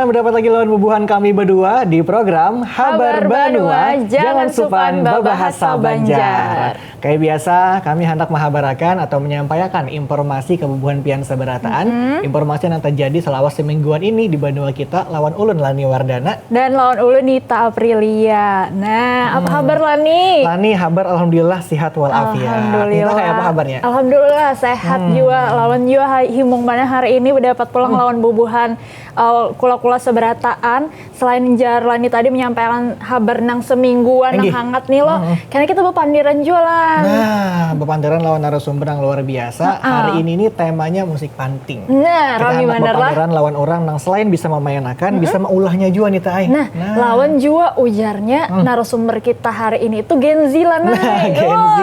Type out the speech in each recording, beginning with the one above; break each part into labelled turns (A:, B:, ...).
A: mendapat lagi lawan bubuhan kami berdua di program Habar Banua, jangan supan babahasa Banjar. Kayak biasa, kami hendak menghabarakan atau menyampaikan informasi kebubuhan pian sabarataan, informasi yang terjadi selama semingguan ini di Banua kita lawan ulun Lani Wardana
B: dan lawan ulun Nita Aprilia. Nah, apa kabar Lani?
A: Lani, kabar alhamdulillah sehat walafiat. Nita kayak apa kabarnya?
B: Alhamdulillah sehat juga. Lawan juga himung mana hari ini dapat pulang lawan bubuhan kula-kula seberataan. Selain jar Lani tadi menyampaikan kabar nang semingguan nang hangat nih loh. Karena kita bepandiran jualan.
A: Nah, bepandiran lawan narasumber yang luar biasa. Hari ini nih temanya musik panting.
B: Nah, Rami bener lah.
A: Bepandiran lawan orang nang selain bisa memainkan, bisa meulahnya juga nih Tay.
B: Nah, lawan juga ujarnya narasumber kita hari ini itu Gen Z lah.
A: Gen Z.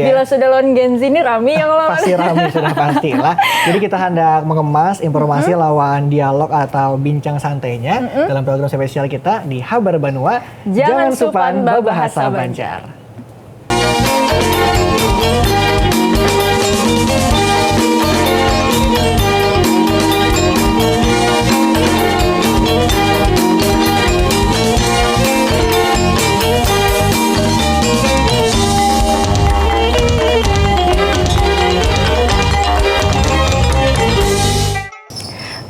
B: Bila sudah lawan Gen Z ini Rami yang lawan.
A: Pasti Rami sudah pasti lah. Jadi kita hendak mengemas informasi lawan dialog atau bincang santainya dalam program spesial kita di Habar Banua, jangan supan babahasa Banjar.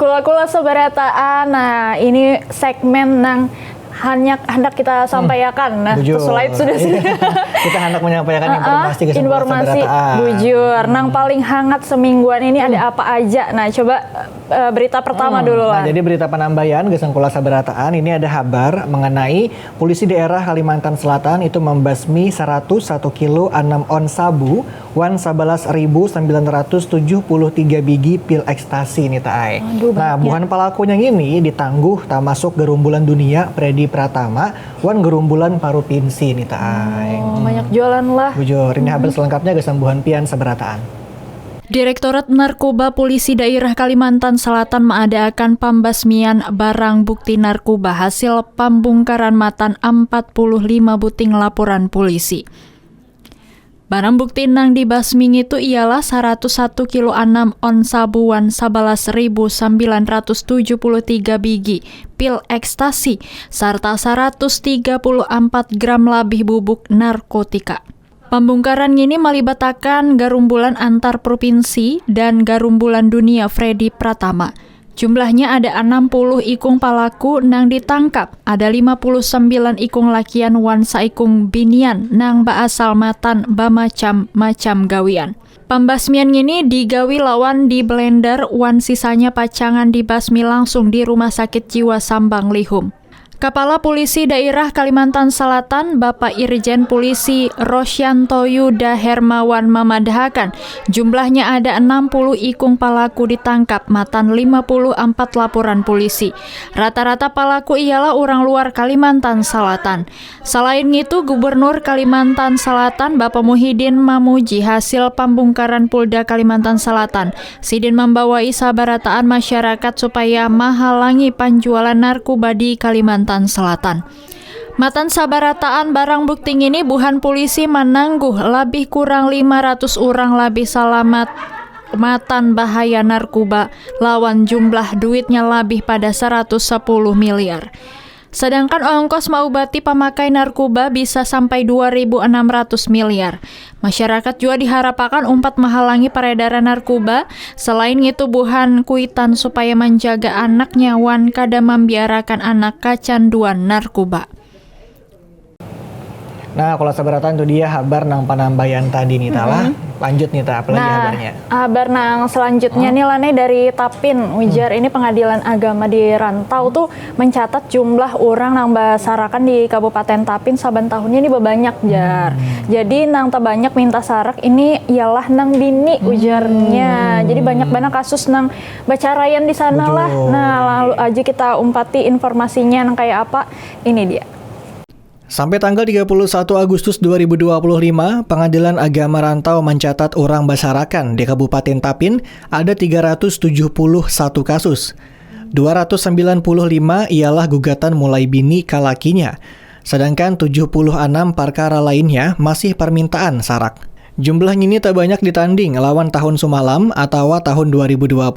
B: Kula-kula seberataan, nah ini segmen nang hendak kita sampaikan. Nah, slide sudah.
A: Kita hendak menyampaikan informasi
B: bujur. Nang paling hangat semingguan ini ada apa aja? Nah, coba berita pertama dulu lah.
A: Nah, jadi berita penambahan gesengkula sabarataan ini ada kabar mengenai polisi daerah Kalimantan Selatan itu membasmi 101 kilo 6 on sabu, wan 11.973 biji pil ekstasi nih Tay. Nah, bukan pelakunya ini ditangguh tak masuk gerumbulan dunia Freddy Pratama, wan gerumbulan Parupinsi nih Tay.
B: Banyak jualan lah.
A: Bujur, ini kabar selengkapnya gesembuhan pian sabarataan.
C: Direktorat Narkoba Polisi Daerah Kalimantan Selatan mengadakan pembasmian barang bukti narkoba hasil pembongkaran matan 45 buting laporan polisi. Barang bukti nang dibasmi itu ialah 101 kilo 6 on sabuan 11.973 biji pil ekstasi serta 134 gram lebih bubuk narkotika. Pembongkaran ini melibatkan garumbulan antar provinsi dan garumbulan dunia Freddy Pratama. Jumlahnya ada 60 ikung pelaku nang ditangkap, ada 59 ikung lakian wan saikung binian nang baasal matan macam gawian. Pembasmian ini digawi lawan di blender wan sisanya pacangan dibasmi langsung di Rumah Sakit Jiwa Sambang Lihum. Kepala Polisi Daerah Kalimantan Selatan, Bapak Irjen Polisi Rosyanto Yuda Hermawan memadahakan jumlahnya ada 60 ikung pelaku ditangkap, matan 54 laporan polisi. Rata-rata pelaku ialah orang luar Kalimantan Selatan. Selain itu, Gubernur Kalimantan Selatan, Bapak Muhyiddin memuji hasil pembongkaran Polda Kalimantan Selatan. Sidin membawai sabarataan masyarakat supaya menghalangi penjualan narkoba di Kalimantan Selatan. Matan sabarataan barang bukti ini buhan polisi menangguh lebih kurang 500 orang lebih selamat matan bahaya narkoba lawan jumlah duitnya lebih pada 110 miliar. Sedangkan ongkos mengobati pemakai narkoba bisa sampai 2.600 miliar. Masyarakat juga diharapkan umpat menghalangi peredaran narkoba. Selain itu buhan kuitan supaya menjaga anaknya wan kada membiarkan anak kecanduan narkoba.
A: Nah, kalau seberatan itu dia kabar nang penambahan tadi nih Tala. Lanjut nih Ta, apalagi kabarnya?
B: Kabar nang selanjutnya nih Lane dari Tapin ujar ini Pengadilan Agama di Rantau tuh mencatat jumlah orang nang basarakan di Kabupaten Tapin saban tahunnya ini banyak jar. Jadi nang terbanyak minta sarak ini ialah nang bini ujarnya. Jadi banyak kasus nang bacarayan di sana lah. Nah, lalu aja kita umpati informasinya nang kayak apa. Ini dia.
A: Sampai tanggal 31 Agustus 2025, Pengadilan Agama Rantau mencatat orang basarakan di Kabupaten Tapin ada 371 kasus. 295 ialah gugatan mulai bini kalakinya, sedangkan 76 perkara lainnya masih permintaan sarak. Jumlah ini tak banyak ditanding lawan tahun sumalam atau tahun 2024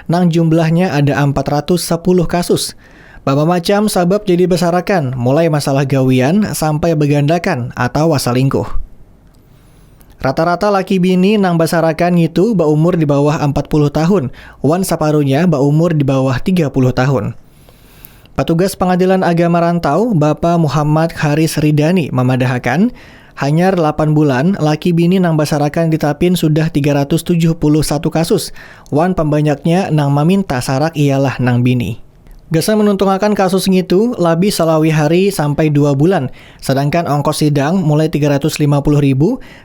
A: nang jumlahnya ada 410 kasus. Bapa macam sabab jadi besarakan, mulai masalah gawian sampai begandakan atau selingkuh. Rata-rata laki bini nang basarakan itu umur di bawah 40 tahun, wan saparunya umur di bawah 30 tahun. Petugas Pengadilan Agama Rantau, Bapak Muhammad Haris Ridani memadahakan, hanya 8 bulan, laki bini nang basarakan di Tapin sudah 371 kasus, wan pembanyaknya nang meminta sarak ialah nang bini. Gasan menuntungkan kasus ngitu labi salawi hari sampai 2 bulan, sedangkan ongkos sidang mulai 350.000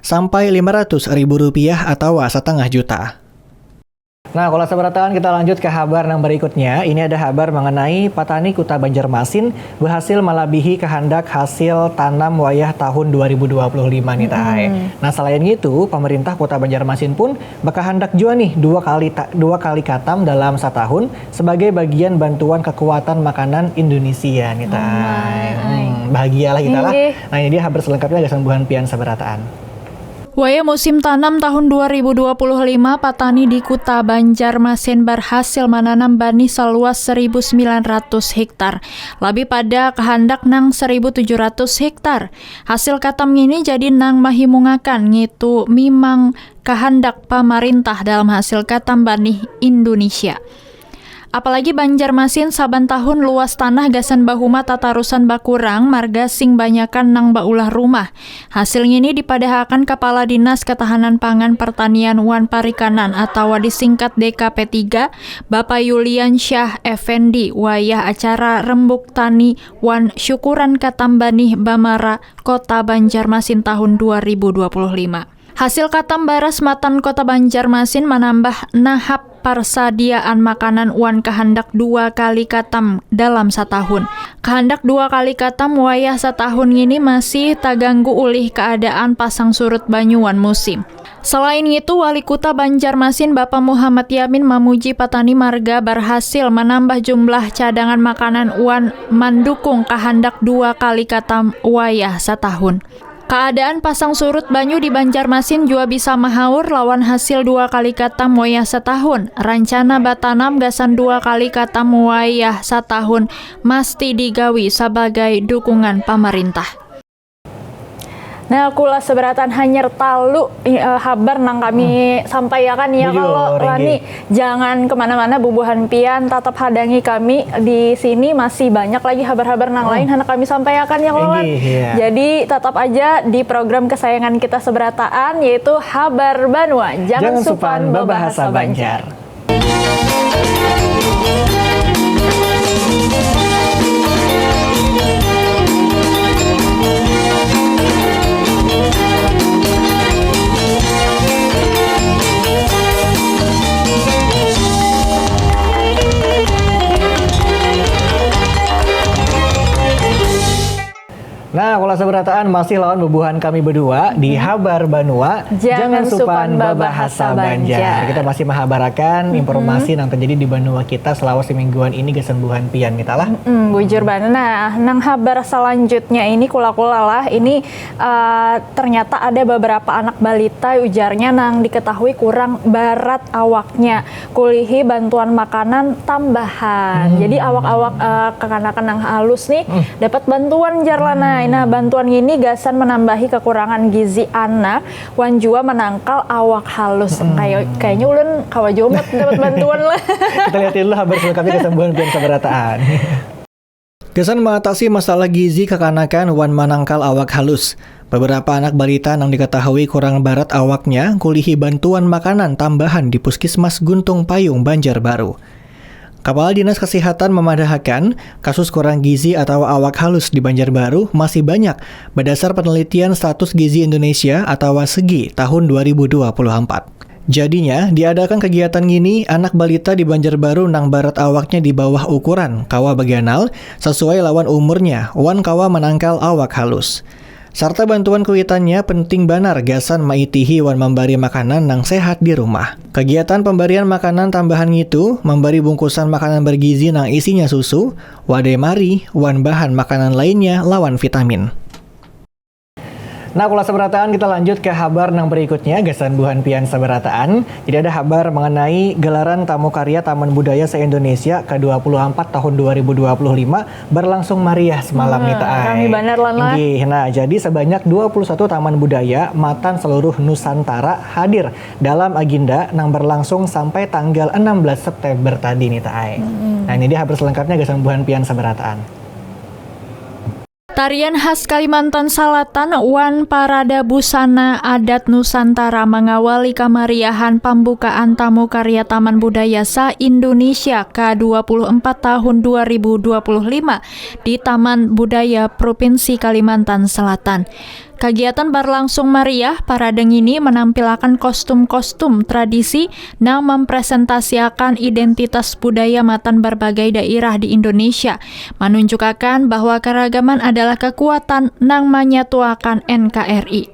A: sampai 500.000 rupiah atau setengah juta. Nah, kalau seberatan kita lanjut ke kabar yang berikutnya. Ini ada kabar mengenai petani Kuta Banjarmasin berhasil melebihi kehendak hasil tanam wayah tahun 2025 nih Tahay. Nah, selain itu, pemerintah Kuta Banjarmasin pun berkehendak juga nih dua kali katam dalam setahun sebagai bagian bantuan kekuatan makanan Indonesia nih Tahay. Bahagialah kita lah. Nah, ini dia kabar selengkapnya gasan buhan pian sabarataan.
C: Waya musim tanam tahun 2025, petani di Kuta Banjarmasin berhasil menanam bani seluas 1.900 hektar. Lebih pada kehendak nang 1.700 hektar. Hasil katam ini jadi nang mahimungakan ngitu mimang kehendak pemerintah dalam hasil katam bani Indonesia. Apalagi Banjarmasin saban tahun luas tanah gasan bahuma tatarusan bakurang marga sing banyakan nang baulah rumah. Hasilnya ini dipadahakan Kepala Dinas Ketahanan Pangan Pertanian wan Parikanan atau disingkat DKP 3 Bapak Yulian Syah Effendi wayah acara Rembuk Tani wan Syukuran Katambani Bamara Kota Banjarmasin tahun 2025. Hasil katam baras matan Kota Banjarmasin menambah nahap persediaan makanan wan kehendak 2 kali katam dalam setahun. Kehendak 2 kali katam wayah setahun ini masih terganggu oleh keadaan pasang surut banyuan musim. Selain itu, Wali Kota Banjarmasin Bapak Muhammad Yamin memuji petani marga berhasil menambah jumlah cadangan makanan wan mendukung kehendak 2 kali katam wayah setahun. Keadaan pasang surut banyu di Banjarmasin juga bisa mahaur lawan hasil 2 kali katam wayah setahun. Rencana batanam gasan 2 kali katam wayah setahun mesti digawi sebagai dukungan pemerintah.
B: Nah, kula seberatan hanya talu kabar nang kami sampaikan ya. Kalau Lani jangan kemana-mana bubuhan pian, tetap hadangi kami di sini, masih banyak lagi kabar-kabar nang lain hendak kami sampaikan ya Lolan. Jadi tetap aja di program kesayangan kita seberataan yaitu Habar Banua, jangan supan babahasa Banjar.
A: Nah, kalau seberataan masih lawan bubuhan kami berdua di Habar Banua, jangan supan babahasa Banjar. Kita masih menghabarakan informasi yang terjadi di Banua kita selama semingguan ini kesembuhan pian kita lah.
B: Bujur banget. Nah, nang habar selanjutnya ini kula-kula lah. Ini ternyata ada beberapa anak balita ujarnya nang diketahui kurang berat awaknya. Kulihi bantuan makanan tambahan. Jadi awak-awak kekanakan nang halus nih dapat bantuan jarlana. Nah, bantuan ini gasan menambahi kekurangan gizi anak, wan juga menangkal awak halus. Kayaknya ulun kawajomat dapat bantuan lah.
A: Kita lihatin dulu kabar selengkapnya kesembuhan pian sabarataan. Gasan mengatasi masalah gizi kekanakan wan menangkal awak halus. Beberapa anak balita yang diketahui kurang berat awaknya kulihi bantuan makanan tambahan di Puskesmas Guntung Payung, Banjarbaru. Kepala Dinas Kesehatan memadahakan kasus kurang gizi atau awak halus di Banjarbaru masih banyak berdasar penelitian status gizi Indonesia atau SEGI tahun 2024. Jadinya, diadakan kegiatan ini anak balita di Banjarbaru nang barat awaknya di bawah ukuran kawa baganal sesuai lawan umurnya wan kawa menangkal awak halus. Serta bantuan kuitannya penting banar gasan maitihi wan memberi makanan nang sehat di rumah. Kegiatan pemberian makanan tambahan itu memberi bungkusan makanan bergizi nang isinya susu, wadai mari, wan bahan makanan lainnya lawan vitamin. Nah, kula sabarataan kita lanjut ke kabar yang berikutnya, gasan buhan pian sabarataan. Jadi ada kabar mengenai gelaran tamu karya Taman Budaya se-Indonesia ke-24 tahun 2025 berlangsung meriah semalam nih Ta'ai.
B: Kami bener lah.
A: Nah, jadi sebanyak 21 taman budaya matan seluruh Nusantara hadir dalam agenda yang berlangsung sampai tanggal 16 September tadi nih Ta'ai. Nah, ini dia kabar selengkapnya gasan buhan pian sabarataan.
C: Tarian khas Kalimantan Selatan Wan Parada Busana Adat Nusantara mengawali kemeriahan pembukaan tamu karya Taman Budaya se-Indonesia ke-24 tahun 2025 di Taman Budaya Provinsi Kalimantan Selatan. Kegiatan berlangsung meriah, parade ini menampilkan kostum-kostum tradisi yang mempresentasiakan identitas budaya matan berbagai daerah di Indonesia, menunjukkan bahwa keragaman adalah kekuatan yang menyatukan NKRI.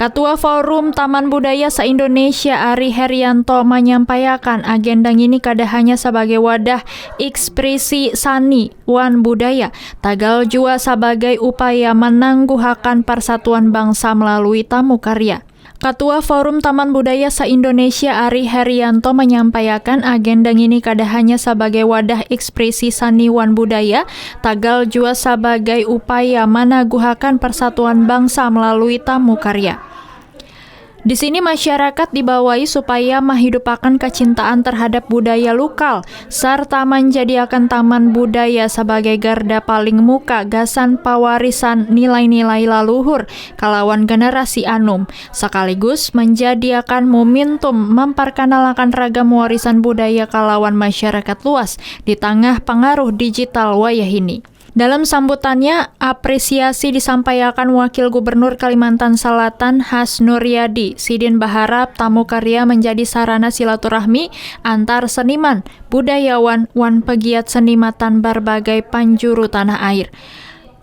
C: Ketua Forum Taman Budaya se-Indonesia Ari Herianto menyampaikan agenda ini kada hanya sebagai wadah ekspresi seni wan budaya, tagal juga sebagai upaya menangguhkan persatuan bangsa melalui tamu karya. Ketua Forum Taman Budaya se-Indonesia Ari Herianto menyampaikan agenda ini kada hanya sebagai wadah ekspresi seni wan budaya, tagal juga sebagai upaya menaguhkan persatuan bangsa melalui tamu karya. Di sini masyarakat dibawahi supaya menghidupkan kecintaan terhadap budaya lokal serta menjadikan taman budaya sebagai garda paling muka gasan pewarisan nilai-nilai leluhur kalawan generasi anum, sekaligus menjadikan momentum memperkenalkan ragam warisan budaya kalawan masyarakat luas di tengah pengaruh digital wayah ini. Dalam sambutannya, apresiasi disampaikan Wakil Gubernur Kalimantan Selatan Has Nuryadi. Sidin berharap tamu karya menjadi sarana silaturahmi antar seniman, budayawan, wan pegiat seni matan berbagai penjuru tanah air.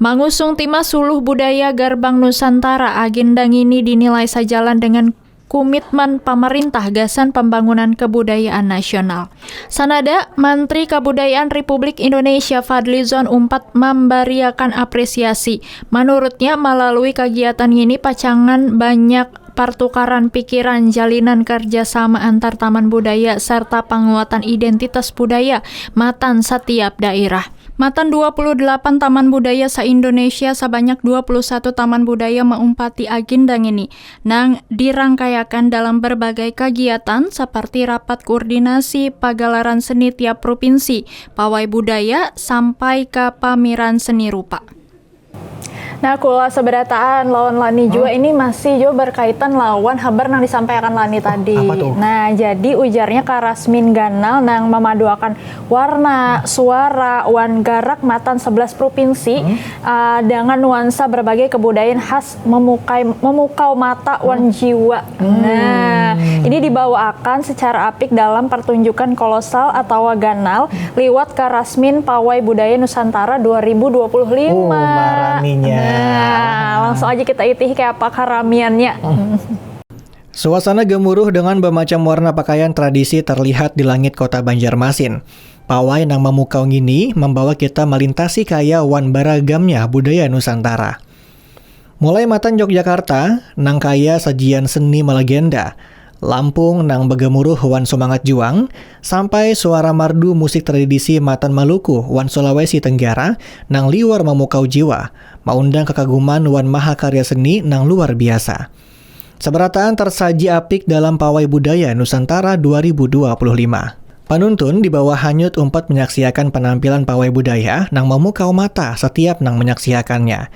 C: Mengusung tema Suluh Budaya Gerbang Nusantara, agenda ini dinilai sejalan dengan komitmen pemerintah gasan pembangunan kebudayaan nasional. Sanada, Menteri Kebudayaan Republik Indonesia Fadlizon Umpat memberikan apresiasi. Menurutnya, melalui kegiatan ini pacangan banyak pertukaran pikiran, jalinan kerjasama antar taman budaya, serta penguatan identitas budaya matan setiap daerah. Matan 28 taman budaya se-Indonesia sebanyak 21 taman budaya mengumpati agenda ini nang dirangkaiakan dalam berbagai kegiatan seperti rapat koordinasi pagelaran seni tiap provinsi, pawai budaya sampai ke pameran seni rupa.
B: Nah, kula seberataan lawan Lani juga ini masih juga berkaitan lawan kabar yang disampaikan Lani tadi.
A: Apa tuh?
B: Nah, jadi ujarnya Karasmin Ganal yang memaduakan warna, suara, wan garak matan 11 provinsi dengan nuansa berbagai kebudayaan khas memukau mata wan jiwa. Nah, ini dibawakan secara apik dalam pertunjukan kolosal atau Ganal liwat Karasmin Pawai Budaya Nusantara 2025.
A: Maraminya.
B: Nah, langsung aja kita itih kayak apa karamiannya.
A: Suasana gemuruh dengan bermacam warna pakaian tradisi terlihat di langit kota Banjarmasin. Pawai yang memukau ini membawa kita melintasi kaya wan beragamnya budaya Nusantara. Mulai matan Yogyakarta, nang kaya sajian seni melegenda, Lampung nang begemuruh wan semangat juang, sampai suara mardu musik tradisi matan Maluku wan Sulawesi Tenggara nang liwar memukau jiwa, mengundang kekaguman wan mahakarya seni nang luar biasa. Seberataan tersaji apik dalam Pawai Budaya Nusantara 2025. Penuntun di bawah hanyut umpat menyaksikan penampilan pawai budaya nang memukau mata setiap nang menyaksikannya.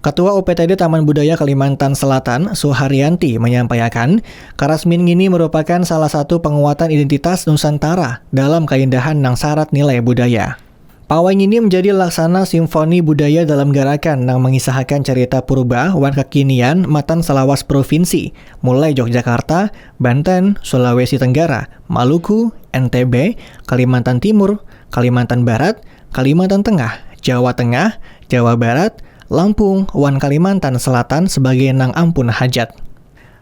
A: Ketua UPTD Taman Budaya Kalimantan Selatan, Suharyanti, menyampaikan, Karasmin ini merupakan salah satu penguatan identitas Nusantara dalam keindahan nang syarat nilai budaya. Pawai ini menjadi laksana simfoni budaya dalam gerakan yang mengisahkan cerita purba wan kekinian matan selawas provinsi, mulai Yogyakarta, Banten, Sulawesi Tenggara, Maluku, NTB, Kalimantan Timur, Kalimantan Barat, Kalimantan Tengah, Jawa Tengah, Jawa Barat, Lampung, wan Kalimantan Selatan sebagai nang ampun hajat.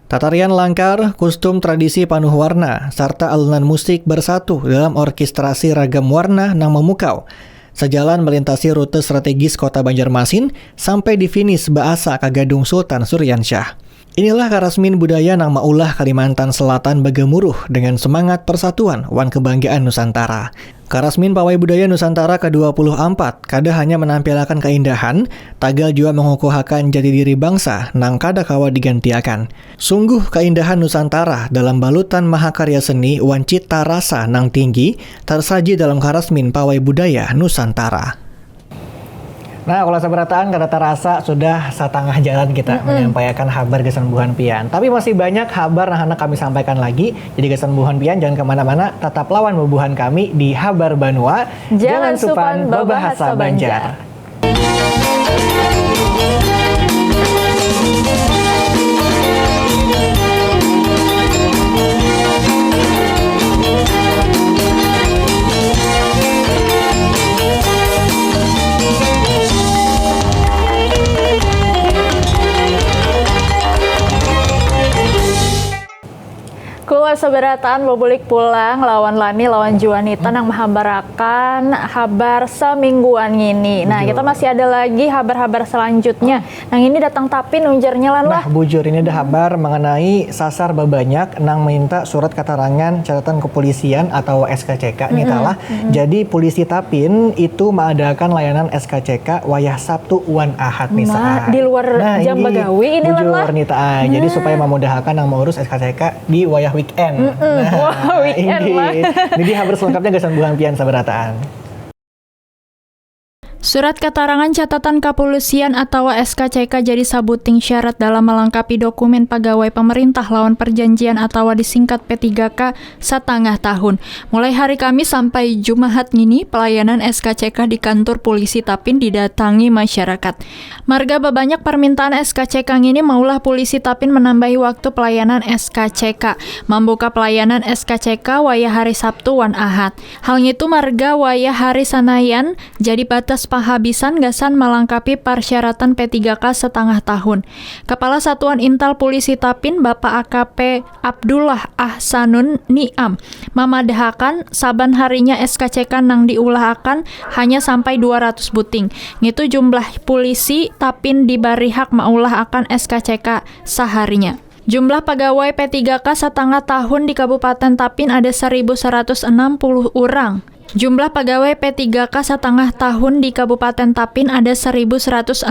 A: Tatarian langkar, kostum tradisi panuh warna, serta alunan musik bersatu dalam orkestrasi ragam warna nang memukau. Sejalan melintasi rute strategis kota Banjarmasin sampai di finish Baasa ka Gadung Sultan Suryansyah. Inilah karasmin budaya nang maulah Kalimantan Selatan begemuruh dengan semangat persatuan wan kebanggaan Nusantara. Karasmin Pawai Budaya Nusantara ke-24 kada hanya menampilkan keindahan, tagal juga mengukuhakan jati diri bangsa nang kada kawa digantiakan. Sungguh keindahan Nusantara dalam balutan mahakarya seni wan cita rasa nang tinggi tersaji dalam karasmin Pawai Budaya Nusantara. Nah, kalau seberataan kada terasa sudah setengah jalan kita menyampaikan kabar Gesanbuhan Pian. Tapi masih banyak kabar yang hendak kami sampaikan lagi. Jadi Gesanbuhan Pian jangan kemana-mana, tetap lawan bubuhan kami di Habar Banua.
B: Jangan supan babahasa Banjar. Kula seberataan bobulik pulang lawan Lani lawan Juanita nang menghabarakan kabar semingguan ini. Nah, kita masih ada lagi kabar-kabar selanjutnya. Nang ini datang tapi nunjarnya lan lah.
A: Nah, bujur ini ada kabar mengenai sasar babanyak nang minta surat keterangan catatan kepolisian atau SKCK nih talah. Jadi polisi Tapin itu mengadakan layanan SKCK wayah Sabtu wan Ahad nih saat.
B: Di luar jam bagawi ini lan lah.
A: Nih Jadi supaya memudahkan yang mengurus SKCK di wayah weekend.
B: Wah, weekend lah.
A: Jadi kabar selengkapnya Gesanbuhan Pian sabarataan.
C: Surat keterangan catatan kepolisian atau SKCK jadi sabuting syarat dalam melengkapi dokumen pegawai pemerintah lawan perjanjian atau disingkat P3K setengah tahun. Mulai hari Kamis sampai Jumat ngini, pelayanan SKCK di kantor polisi Tapin didatangi masyarakat. Marga babanyak permintaan SKCK ngini maulah polisi Tapin menambahi waktu pelayanan SKCK. Membuka pelayanan SKCK wayah hari Sabtu wan Ahad. Hal itu marga wayah hari Sanayan jadi batas penghabisan gasan melengkapi persyaratan P3K setengah tahun. Kepala Satuan Intel Polisi Tapin Bapak AKP Abdullah Ahsanun Niam memadahakan saban harinya SKCK nang diulahakan hanya sampai 200 buting. Ngitu jumlah polisi Tapin diberi hak maulah akan SKCK seharinya. Jumlah pegawai P3K setengah tahun di Kabupaten Tapin ada 1.160 orang. Jumlah pegawai P3K setengah tahun di Kabupaten Tapin ada 1.161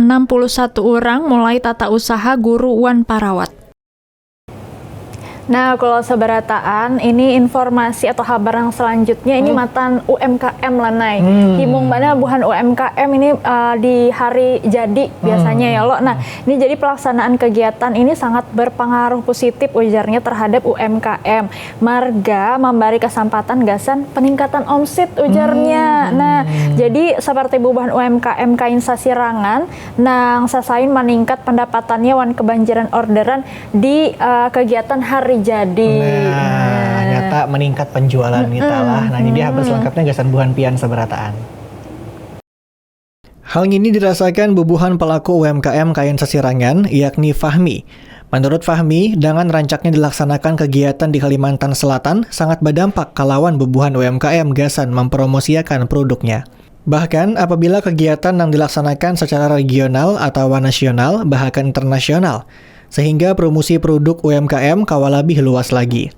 C: orang mulai tata usaha guru wan parawat.
B: Nah, kalau seberataan ini informasi atau kabar yang selanjutnya ini matan UMKM lanai. Himung mana buhan UMKM ini di hari jadi biasanya ya lo. Nah, ini jadi pelaksanaan kegiatan ini sangat berpengaruh positif ujarnya terhadap UMKM. Marga memberi kesempatan gasan peningkatan omset ujarnya. Nah, jadi seperti bubahan UMKM kain sasirangan nang sasain meningkat pendapatannya wan kebanjiran orderan di kegiatan hari jadi.
A: Nah, nyata meningkat penjualan kita lah. Nah, ini dia habar selengkapnya Gesanbuhan Pian sabarataan. Hal ini dirasakan bubuhan pelaku UMKM kain sasirangan, yakni Fahmi. Menurut Fahmi, dengan rancaknya dilaksanakan kegiatan di Kalimantan Selatan sangat berdampak kalawan bubuhan UMKM gasan mempromosiakan produknya. Bahkan apabila kegiatan yang dilaksanakan secara regional atau nasional, bahkan internasional, sehingga promosi produk UMKM kawa lebih luas lagi.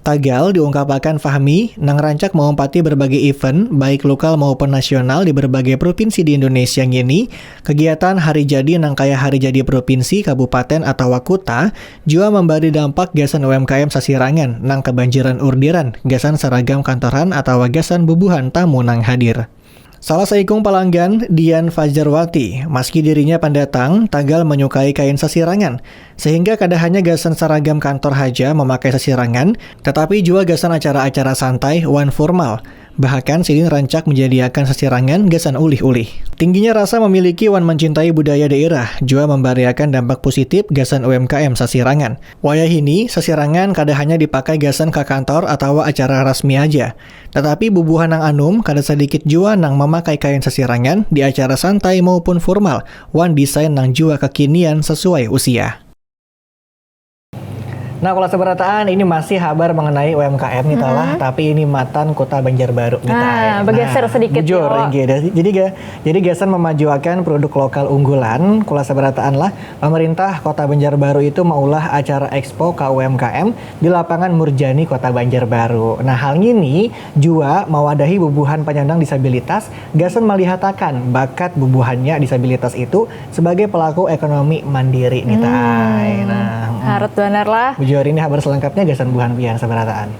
A: Tagal diungkapkan Fahmi nang rancak mengompati berbagai event baik lokal maupun nasional di berbagai provinsi di Indonesia ini, kegiatan hari jadi nang kaya hari jadi provinsi, kabupaten atau kota juga memberi dampak gasan UMKM sasirangan nang kebanjiran orderan, gasan seragam kantoran atau gasan bubuhan tamu nang hadir. Salah seikung pelanggan, Dian Fajarwati, meski dirinya pendatang, tagal menyukai kain sasirangan, sehingga kada hanya gasan seragam kantor haja memakai sasirangan, tetapi juga gasan acara-acara santai wan formal. Bahkan Sidin rancak menyediakan sasirangan gasan ulih-ulih. Tingginya rasa memiliki wan mencintai budaya daerah juga memberiakan dampak positif gasan UMKM sasirangan. Wayah ini, sasirangan kada hanya dipakai gasan ke kantor atau acara resmi aja. Tetapi bubuhan nang anum kada sedikit juga nang memakai kain sasirangan di acara santai maupun formal, wan desain nang juga kekinian sesuai usia. Nah, kalau seberataan ini masih kabar mengenai UMKM nih talah, tapi ini matan Kota Banjarbaru nih
B: Nah, bergeser sedikit
A: bujur,
B: yo.
A: jadi gasan memajukan produk lokal unggulan, kula seberataan lah, pemerintah Kota Banjarbaru itu maulah acara Expo KUMKM di lapangan Murjani Kota Banjarbaru. Nah, hal ini jua mewadahi bubuhan penyandang disabilitas, gasan melihatakan bakat bubuhannya disabilitas itu sebagai pelaku ekonomi mandiri nih tay. Nah,
B: Harus benar lah.
A: bujur ini kabar selengkapnya gasan buhan pian seberataan.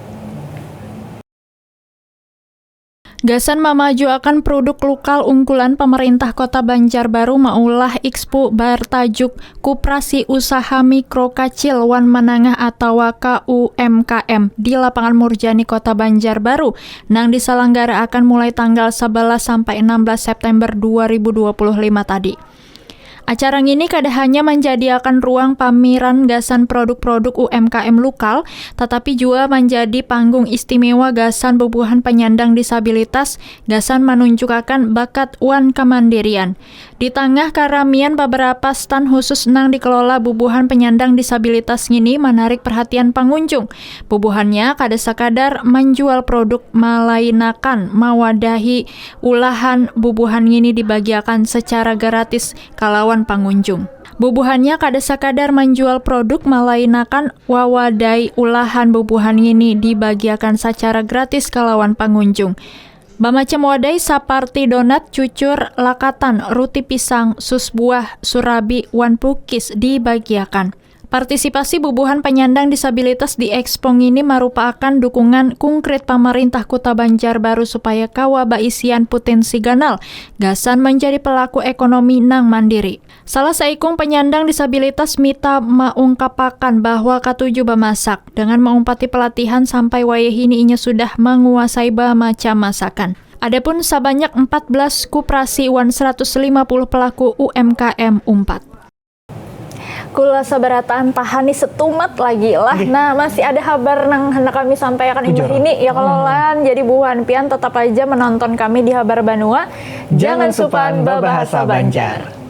C: Gasan memajukan produk lokal unggulan pemerintah Kota Banjarbaru maulah Expo bertajuk Koperasi Usaha Mikro Kecil wan Menengah atau KUMKM di lapangan Murjani Kota Banjarbaru nang diselenggarakan mulai tanggal 11 sampai 16 September 2025 tadi. Acara ini kada hanya menjadikan ruang pameran gasan produk-produk UMKM lokal, tetapi juga menjadi panggung istimewa gasan bubuhan penyandang disabilitas, gasan menunjukkan bakat wan kemandirian. Di tengah karamian beberapa stand khusus nang dikelola bubuhan penyandang disabilitas ini menarik perhatian pengunjung. Bubuhannya kada sekadar menjual produk melainakan mewadahi ulahan bubuhan ini dibagiakan secara gratis kalawan pengunjung. Bubuhannya kada sekadar menjual produk melainakan wawadai ulahan bubuhan ini dibagiakan secara gratis kalawan pengunjung. Bamacam wadai saparti donat, cucur, lakatan, roti pisang, sus buah, surabi, wan pukis dibagiakan. Partisipasi bubuhan penyandang disabilitas di Expo ini merupakan dukungan konkret pemerintah Kota Banjarbaru supaya kawaba isian potensi ganal, gasan menjadi pelaku ekonomi nang mandiri. Salah seikung penyandang disabilitas Mita mengungkapkan bahwa katuju bemasak dengan mengumpati pelatihan sampai wayah ini inya sudah menguasai macam masakan. Adapun sebanyak 14 koperasi wan 150 pelaku UMKM umpat.
B: Kula seberataan tahani setumat lagi lah. Nah, masih ada kabar nang hendak kami sampaikan imbah ini ya kalau lan jadi buhan pian tetap aja menonton kami di Habar Banua.
A: Jangan supan babahasa Banjar.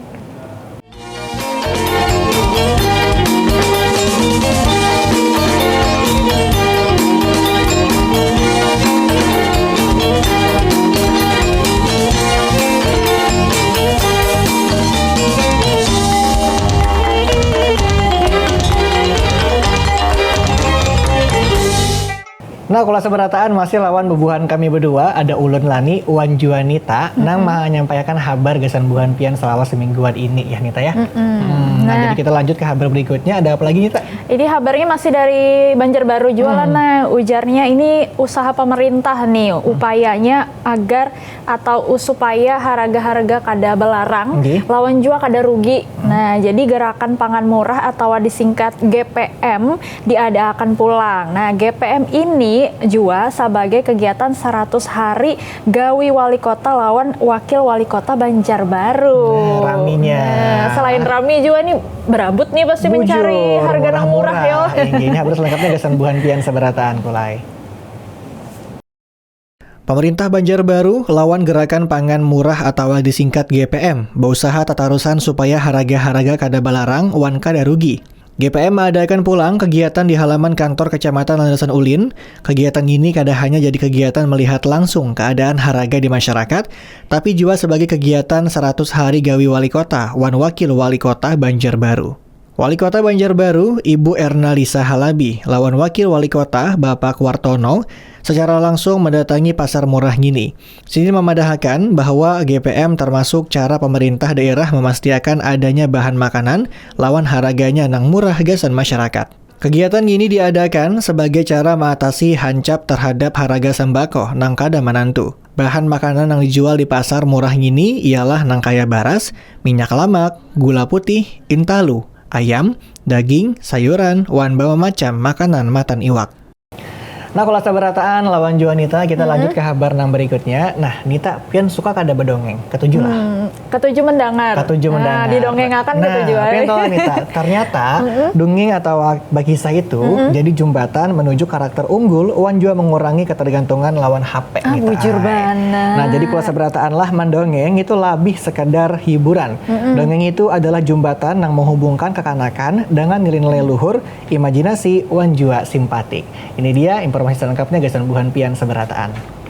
A: Nah, kalau seberataan masih lawan bubuhan kami berdua, ada Ulun Lani, Wan Juanita, nang menyampaikan kabar gasan buhan pian selama semingguan ini ya Nita ya. Nah, jadi kita lanjut ke kabar berikutnya, ada apa lagi Nita?
B: Ini kabarnya masih dari Banjarbaru jualan. Nah, ujarnya ini usaha pemerintah nih, upayanya agar atau supaya harga-harga kada belarang, lawan juga kada rugi. Nah, jadi gerakan pangan murah atau disingkat GPM diadakan pulang. Nah, GPM ini juga sebagai kegiatan 100 hari gawi wali kota lawan wakil wali kota Banjarbaru.
A: Raminya.
B: Nah, selain rami juga nih berabut nih pasti mencari harga yang murah yo.
A: Ini harus lengkapnya gasan buhan pian seberataan kulai. Pemerintah Banjarbaru lawan gerakan pangan murah atau disingkat GPM, berusaha tatarusan supaya harga-harga kada balarang wan kada rugi. GPM mengadakan pulang kegiatan di halaman kantor Kecamatan Landasan Ulin. Kegiatan ini kada hanya jadi kegiatan melihat langsung keadaan harga di masyarakat, tapi juga sebagai kegiatan 100 hari gawi wali kota, wan wakil wali kota Banjarbaru. Wali Kota Banjarbaru, Ibu Erna Lisa Halabi, lawan Wakil Wali Kota, Bapak Wartono, secara langsung mendatangi pasar murah ini. Sini memadahkan bahwa GPM termasuk cara pemerintah daerah memastikan adanya bahan makanan, lawan harganya nang murah gasan masyarakat. Kegiatan ini diadakan sebagai cara mengatasi hancap terhadap harga sembako nang kada menantu. Bahan makanan yang dijual di pasar murah ini ialah nang kaya baras, minyak lamak, gula putih, intalu, ayam, daging, sayuran, wan bawa macam makanan matan iwak. Nah, kalau sabarataan lawan jua Nita, kita lanjut ke kabar yang berikutnya. Nah, Nita, pian suka kada bedongeng? Ketujuh lah.
B: Ketujuh mendengar.
A: Ketujuh mendengar.
B: Didongeng-akan
A: nah,
B: ketujuh.
A: Pian tahu Nita, ternyata dongeng atau bakisah itu jadi jembatan menuju karakter unggul wan jua mengurangi ketergantungan lawan HP Nita.
B: Bujur banget.
A: Nah, jadi kalau sabarataan lah mendongeng itu lebih sekedar hiburan. Dongeng itu adalah jembatan yang menghubungkan kekanakan dengan nilai-nilai luhur, imajinasi, wan jua simpatik. Ini dia informasi selengkapnya gasan buhan pian sabarataan.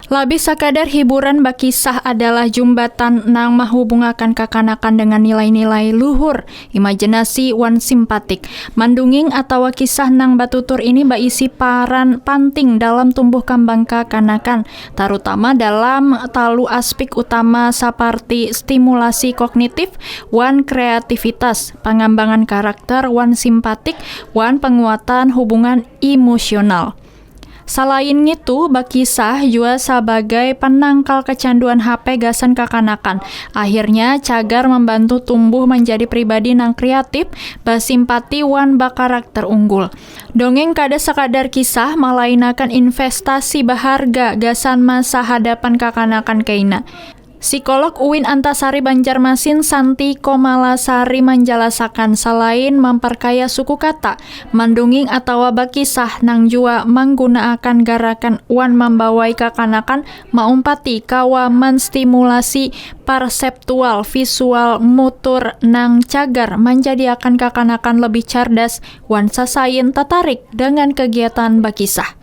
C: Lebih sekadar hiburan bakisah adalah jembatan nang menghubungkan kekanakan dengan nilai-nilai luhur, imajinasi, wan simpatik. Mandunging atau kisah nang batutur ini baisi paran penting dalam tumbuh kembang kekanakan, terutama dalam talu aspek utama seperti stimulasi kognitif, wan kreativitas, pengembangan karakter, wan simpatik, wan penguatan hubungan emosional. Selain itu, bakisah juga sebagai penangkal kecanduan HP gasan kekanakan. Akhirnya, cagar membantu tumbuh menjadi pribadi nang kreatif, basimpati wan bakarakter unggul. Dongeng kada sekadar kisah, melainkan investasi berharga gasan masa hadapan kekanakan keina. Psikolog UIN Antasari Banjarmasin Santi Komalasari menjelaskan selain memperkaya suku kata, mandunging atau bakisah nang jua menggunakan gerakan wan membawai kekanakan maumpati kawa menstimulasi perseptual, visual, motor nang cagar menjadikan kekanakan lebih cerdas, wan sasain tertarik dengan kegiatan bakisah.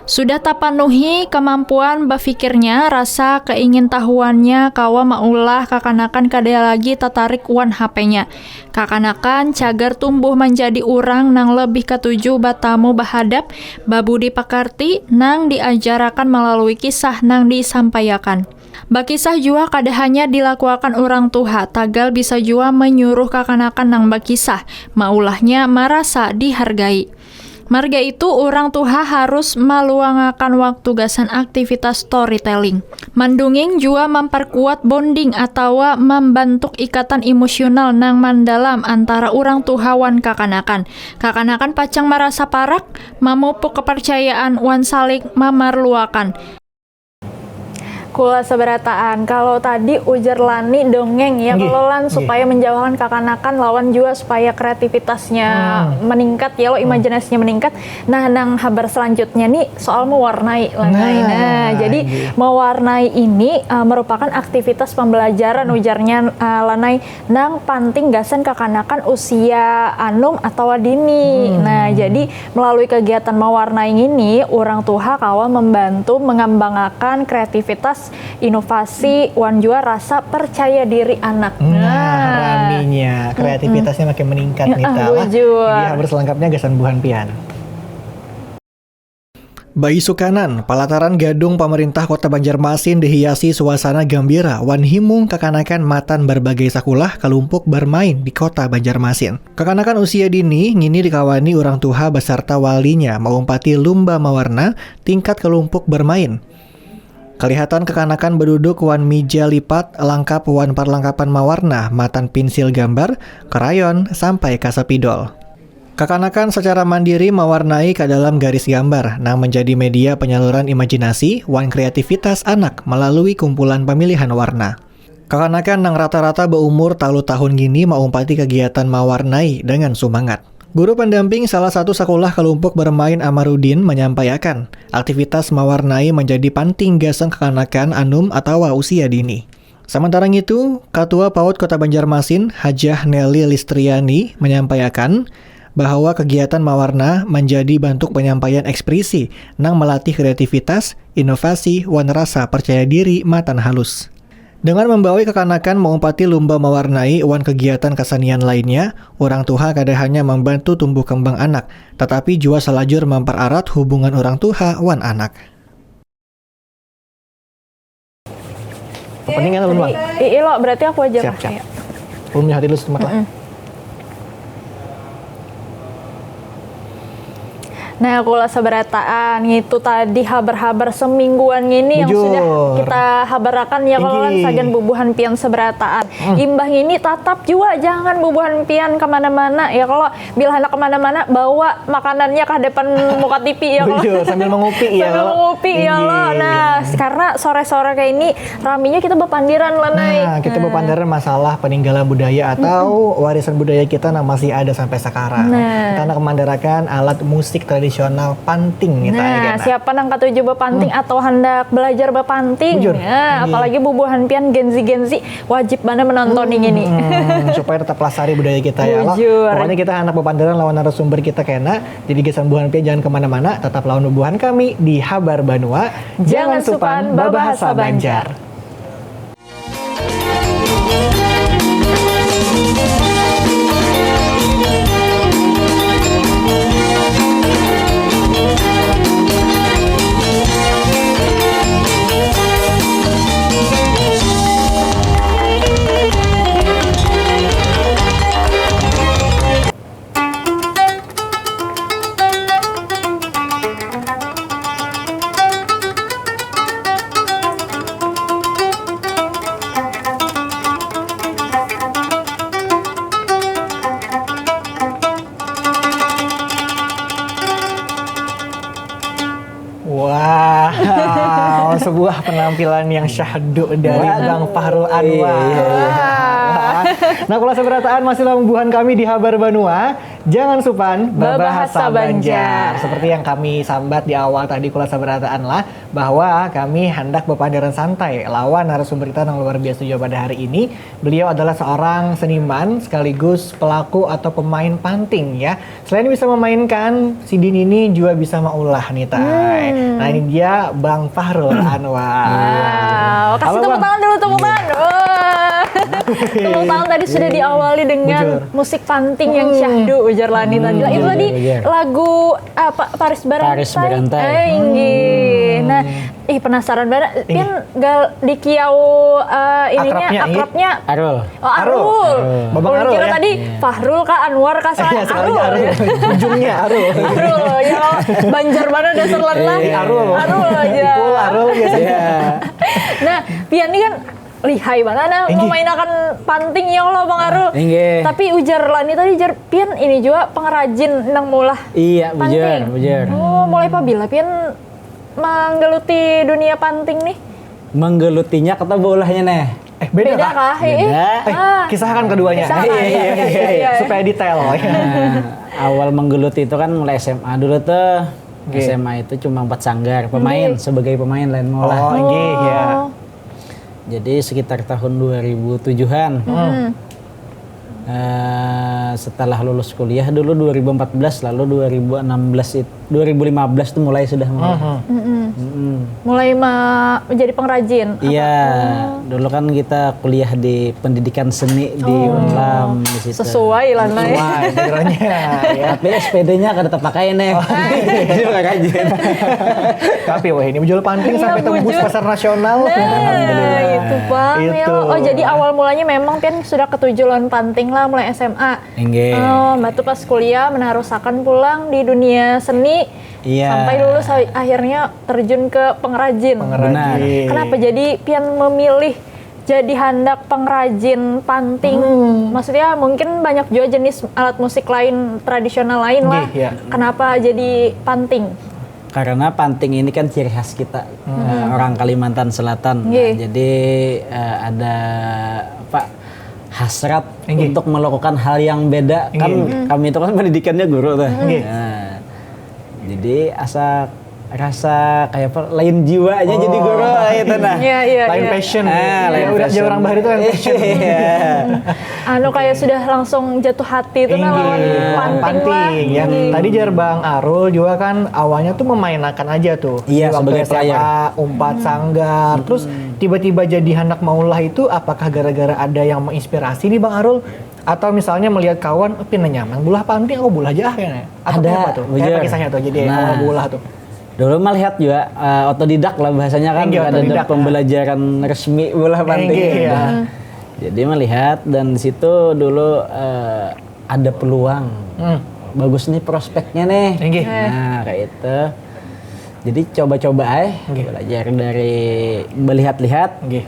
C: Sudah tapanuhi kemampuan berpikirnya, rasa keingintahuannya kawa maulah kakanakan kada lagi tertarik wan HP-nya. Kakanakan cagar tumbuh menjadi orang nang lebih ketujuh batamu bahadap, babudi pakarti nang diajarakan melalui kisah nang disampaikan. Bakisah jua kada hanya dilakukan orang tua, tagal bisa jua menyuruh kakanakan nang bakisah, maulahnya merasa dihargai. Marga itu orang tua harus meluangkan waktu gasan aktivitas storytelling. Mandunging juga memperkuat bonding atau membentuk ikatan emosional nang mendalam antara orang tua wan kakanakan. Kakanakan pacang merasa parak, memupuk kepercayaan wan saling memerluakan.
B: Kula seberataan, kalau tadi ujar Lani dongeng ya, kalau Lan supaya menjauhkan kekanakan lawan juga supaya kreativitasnya meningkat ya, lo imajinasinya meningkat. Nah, nang kabar selanjutnya nih soal mewarnai Lanai. Nah, jadi mewarnai ini merupakan aktivitas pembelajaran ujarnya Lanai nang penting gasan kekanakan usia anum atau dini. Nah, jadi melalui kegiatan mewarnai ini orang tua kawa membantu mengembangkan kreativitas, inovasi, wan jua rasa percaya diri anak.
A: Raminya kreativitasnya makin meningkat nih lah. Jadi habar selengkapnya gasan buhan pian. Bayi Sukanan, pelataran gedung pemerintah Kota Banjarmasin dihiasi suasana gembira wan himung kekanakan matan berbagai sakulah kelompok bermain di Kota Banjarmasin. Kekanakan usia dini ngini dikawani orang tua beserta walinya mengumpati lumba mewarna tingkat kelompok bermain. Kelihatan kekanakan berduduk wan meja lipat lengkap wan perlengkapan mewarna, matan pensil gambar, krayon, sampai kasapidol. Kekanakan secara mandiri mewarnai ke dalam garis gambar, nang menjadi media penyaluran imajinasi wan kreativitas anak melalui kumpulan pemilihan warna. Kekanakan nang rata-rata berumur talu tahun gini mengumpati kegiatan mewarnai dengan semangat. Guru pendamping salah satu sekolah kelompok bermain Amarudin menyampaikan, aktivitas mewarnai menjadi penting gasan kekanakan anum atau usia dini. Sementara itu, Ketua PAUD Kota Banjarmasin, Hajah Nelly Listriani menyampaikan bahwa kegiatan mewarna menjadi bentuk penyampaian ekspresi nang melatih kreativitas, inovasi, wan rasa percaya diri matan halus. Dengan membawa kekanakan mengumpati lumba mewarnai wan kegiatan kesenian lainnya, orang tua kada hanya membantu tumbuh kembang anak, tetapi juga selajur mempererat hubungan orang tua wan anak. Kepentingan lu, Bang?
B: Iya lo, berarti aku aja.
A: Siap. Belum hati lu setempat lah.
B: Nah, kula sabarataan itu tadi habar-habar semingguan ini yang
A: Bujur.
B: sudah kita habarakan ya kalau kan
A: Tinggi.
B: sagan bubuhan pian sabarataan. Imbah ini tetap juga jangan bubuhan pian kemana-mana ya, kalau bila hendak kemana-mana bawa makanannya ke depan muka TV ya kalau.
A: Bujur, sambil mengupi ya.
B: Sambil
A: kalau.
B: mengupi ya
A: Tinggi.
B: lo. Nah, karena sore-sore kayak ini raminya kita berpandiran lah Nay.
A: Nah, kita berpandaran masalah peninggalan budaya atau warisan budaya kita masih ada sampai sekarang.
B: Nah.
A: Kita nak memandarakan alat musik tradisional panting kita ya,
B: Nah,
A: Gena.
B: siapa nang katuju bepanting atau hendak belajar bepanting,
A: Bujur.
B: ya, apalagi bubuhan pian genzi wajib banget menonton ini.
A: Supaya tetap pelestari budaya kita ya. Lo.
B: Bujur.
A: Pokoknya kita anak pepandaran lawan narasumber kita kena. Jadi gesan buhan pia jangan kemana-mana, tetap lawan bubuhan kami di Habar Banua.
B: Jangan supan babahasa Banjar.
A: Wow, sebuah penampilan yang syahdu dari Bang Fahrul Anwar. Wah. Nah, kalau seberataan masih buhan kami di Habar Banua, jangan supan babahasa
B: Babahasa Banjar.
A: Banjar. Seperti yang kami sambat di awal tadi kula seberataan lah, bahwa kami hendak berpandaran santai lawan narasumber kita yang luar biasa juga pada hari ini. Beliau adalah seorang seniman sekaligus pelaku atau pemain panting ya. Selain bisa memainkan, si Din ini juga bisa maulah nih Tay. Nah, ini dia Bang Fahrul Anwar.
B: Wow, kasih
A: Halo,
B: tepuk
A: Bang.
B: tangan dulu, tepuk tangan. Wah. Tepuk tangan tadi sudah diawali dengan
A: Bujur.
B: musik panting yang syahdu ujar Lani tadi. Itu tadi
D: bujur.
B: lagu apa Paris Barantai.
D: Paris Barantai.
B: Inggih. Nah, penasaran banget. Pian gal di kiau ininya
A: Akrabnya,
B: akrabnya.
D: Arul.
B: Oh, Arul.
A: Babang Arul
B: Kira
A: ya?
B: tadi Fahrul kah Anwar kah
A: Iya,
B: saya
A: sekali
B: Arul.
A: Arul. Ujungnya Arul.
B: Arul ya Banjar mana dasar lah.
A: Arul.
B: Arul aja.
A: Ipul Arul biasanya.
B: Nah, Pian ini kan lihai banget nah
A: Inggih.
B: memainkan panting ya Allah Bang Arul.
D: Inggih.
B: Tapi ujar Lani tadi ujar Pian ini juga pengrajin nang mulah
D: Iya,
B: panting.
D: bujur.
B: Oh, mulai pabila Pian menggeluti dunia panting nih?
D: Menggelutinya kata bolahnya nih.
A: Beda kah?
B: kah?
D: Beda.
A: Kisahkan keduanya.
B: Kisahkan, iya.
A: Supaya detail.
D: Nah, awal menggeluti itu kan mulai SMA dulu tuh.
A: Oke.
D: SMA itu cuma 4 sanggar pemain, sebagai pemain lain molah.
A: Oh, inggih ya.
D: Jadi sekitar tahun 2007-an. Setelah lulus kuliah dulu 2014, lalu 2015 itu mulai sudah mulai.
B: Mulai menjadi pengrajin.
D: Iya, dulu kan kita kuliah di pendidikan seni di Unlam di situ.
B: Sesuai lah Nay.
A: Wah, pikirannya ya.
D: Tapi SPD-nya kan tetap pakai nih. Jadi rajin.
A: Tapi wah ini menjual panting
B: Iya,
A: sampai tembus
B: bujur.
A: pasar nasional.
B: Nah, itu Bang. Ya.
A: Itu.
B: Oh, jadi awal mulanya memang Pian sudah ketujuan panting lah mulai SMA.
D: Inggih.
B: Oh, Mbak tuh pas kuliah menarusakan pulang di dunia seni.
D: Iya.
B: Sampai lulus akhirnya terjun ke pengrajin.
A: Pengrajin.
B: Kenapa jadi Pian memilih jadi hendak pengrajin panting? Maksudnya mungkin banyak juga jenis alat musik lain tradisional lain lah.
A: Iya.
B: Kenapa jadi panting?
D: Karena panting ini kan ciri khas kita orang Kalimantan Selatan. Nah,
B: Nggih.
D: jadi ada apa hasrat
A: Nggih.
D: untuk melakukan hal yang beda. Kan kami itu kan pendidikannya guru tuh.
A: Nggih.
D: Nah, jadi rasa kayak apa lain jiwa aja jadi guru itu nah.
B: Iya.
A: Lain passion.
D: Lain
A: Udah
D: passion.
A: orang bahari itu lain passion.
D: Iya.
B: Anu kayak sudah langsung jatuh hati itu nah lawan panting lah.
A: ya. Tadi jar Bang Arul juga kan awalnya tuh memainkan aja tuh.
D: Iya,
A: Di waktu
D: sebagai
A: SMA,
D: player.
A: umpat sanggar. Terus tiba-tiba jadi anak maulah itu apakah gara-gara ada yang menginspirasi nih Bang Arul? Atau misalnya melihat kawan, pina nyaman bulah panting, aku bulah aja ya. Atau
D: Ada,
A: apa tuh?
D: bujur.
A: Kayak apa kisahnya tuh? Jadi
D: Nah.
A: awal bulah tuh.
D: Dulu mah lihat juga otodidak lah bahasanya kan
A: Inggih,
D: ada
A: otodidak,
D: pembelajaran resmi bola panting.
A: Inggih, ya.
D: Jadi melihat dan di situ dulu ada peluang bagus nih prospeknya nih.
A: Nggih.
D: Nah kayak itu. Jadi coba-coba belajar dari melihat-lihat.
A: Nggih.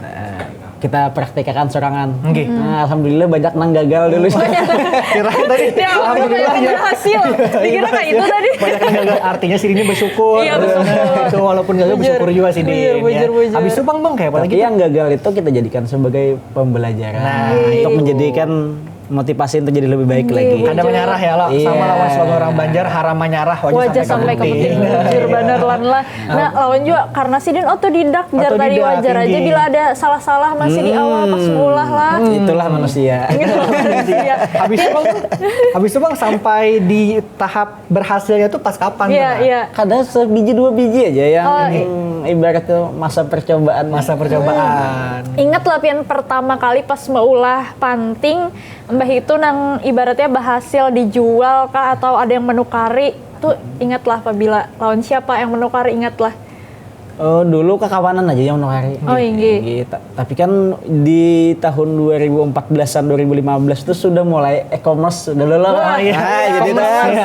D: Kita praktekkan sorangan.
A: Nggih.
D: Nah, alhamdulillah banyak nang gagal dulu.
A: Kirain tadi alhamdulillah ya.
B: berhasil. Dikira kayak itu tadi.
A: Banyak yang gagal, artinya si Dini bersyukur.
B: Iya, bersyukur.
A: Itu walaupun gagal bersyukur juga si Dini.
B: Bujur.
A: Habis itu Bang kayak apa lagi?
D: Tapi yang gagal itu kita jadikan sebagai pembelajaran untuk menjadikan motivasi untuk jadi lebih baik lagi.
A: Ada menyarah ya lo, sama
D: Iya.
A: lawan sebagai orang Banjar haram menyarah
B: Wajah sampai ke puting. Bujur bener lan lah. Nah, lawan juga karena si Din otodidak jar tadi
A: Otodidak,
B: wajar aja
A: tinggi.
B: bila ada salah-salah masih di awal pas mulah lah.
D: Itulah manusia.
B: Iya.
A: Habis itu Bang sampai di tahap berhasilnya tuh pas kapan?
B: Iya,
A: Bang?
B: iya.
D: Kadang sebiji 2 biji aja yang
B: Oh,
D: ibarat tuh masa percobaan.
A: Masa percobaan.
B: Ingat latihan pertama kali pas meulah panting, mbah itu nang ibaratnya berhasil dijual kah atau ada yang menukari, tuh ingatlah apabila lawan siapa yang menukari, ingatlah.
D: Oh, dulu kekawanan aja yang nukari.
B: Oh, iya.
D: Gitu. Tapi kan di tahun 2014-an 2015 itu sudah mulai e-commerce sudah dulu.
A: Wah, iya.
D: Jadi
A: E-commerce,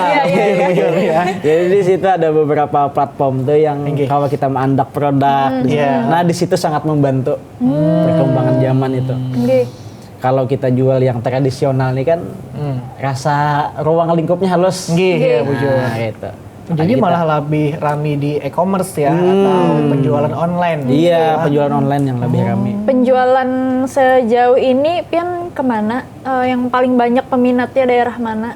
B: iya.
D: Jadi di situ ada beberapa platform tuh yang kalau kita mengandak produk.
A: Iya.
D: Nah, di situ sangat membantu perkembangan zaman itu.
B: Nggih.
D: Kalau kita jual yang tradisional nih kan rasa ruang lingkupnya halus.
A: Nggih, ya bujur.
D: Nah, gitu.
A: Jadi malah lebih rame di e-commerce ya atau penjualan online.
D: Iya, penjualan online yang lebih ramai.
B: Penjualan sejauh ini pian kemana? Yang paling banyak peminatnya daerah mana?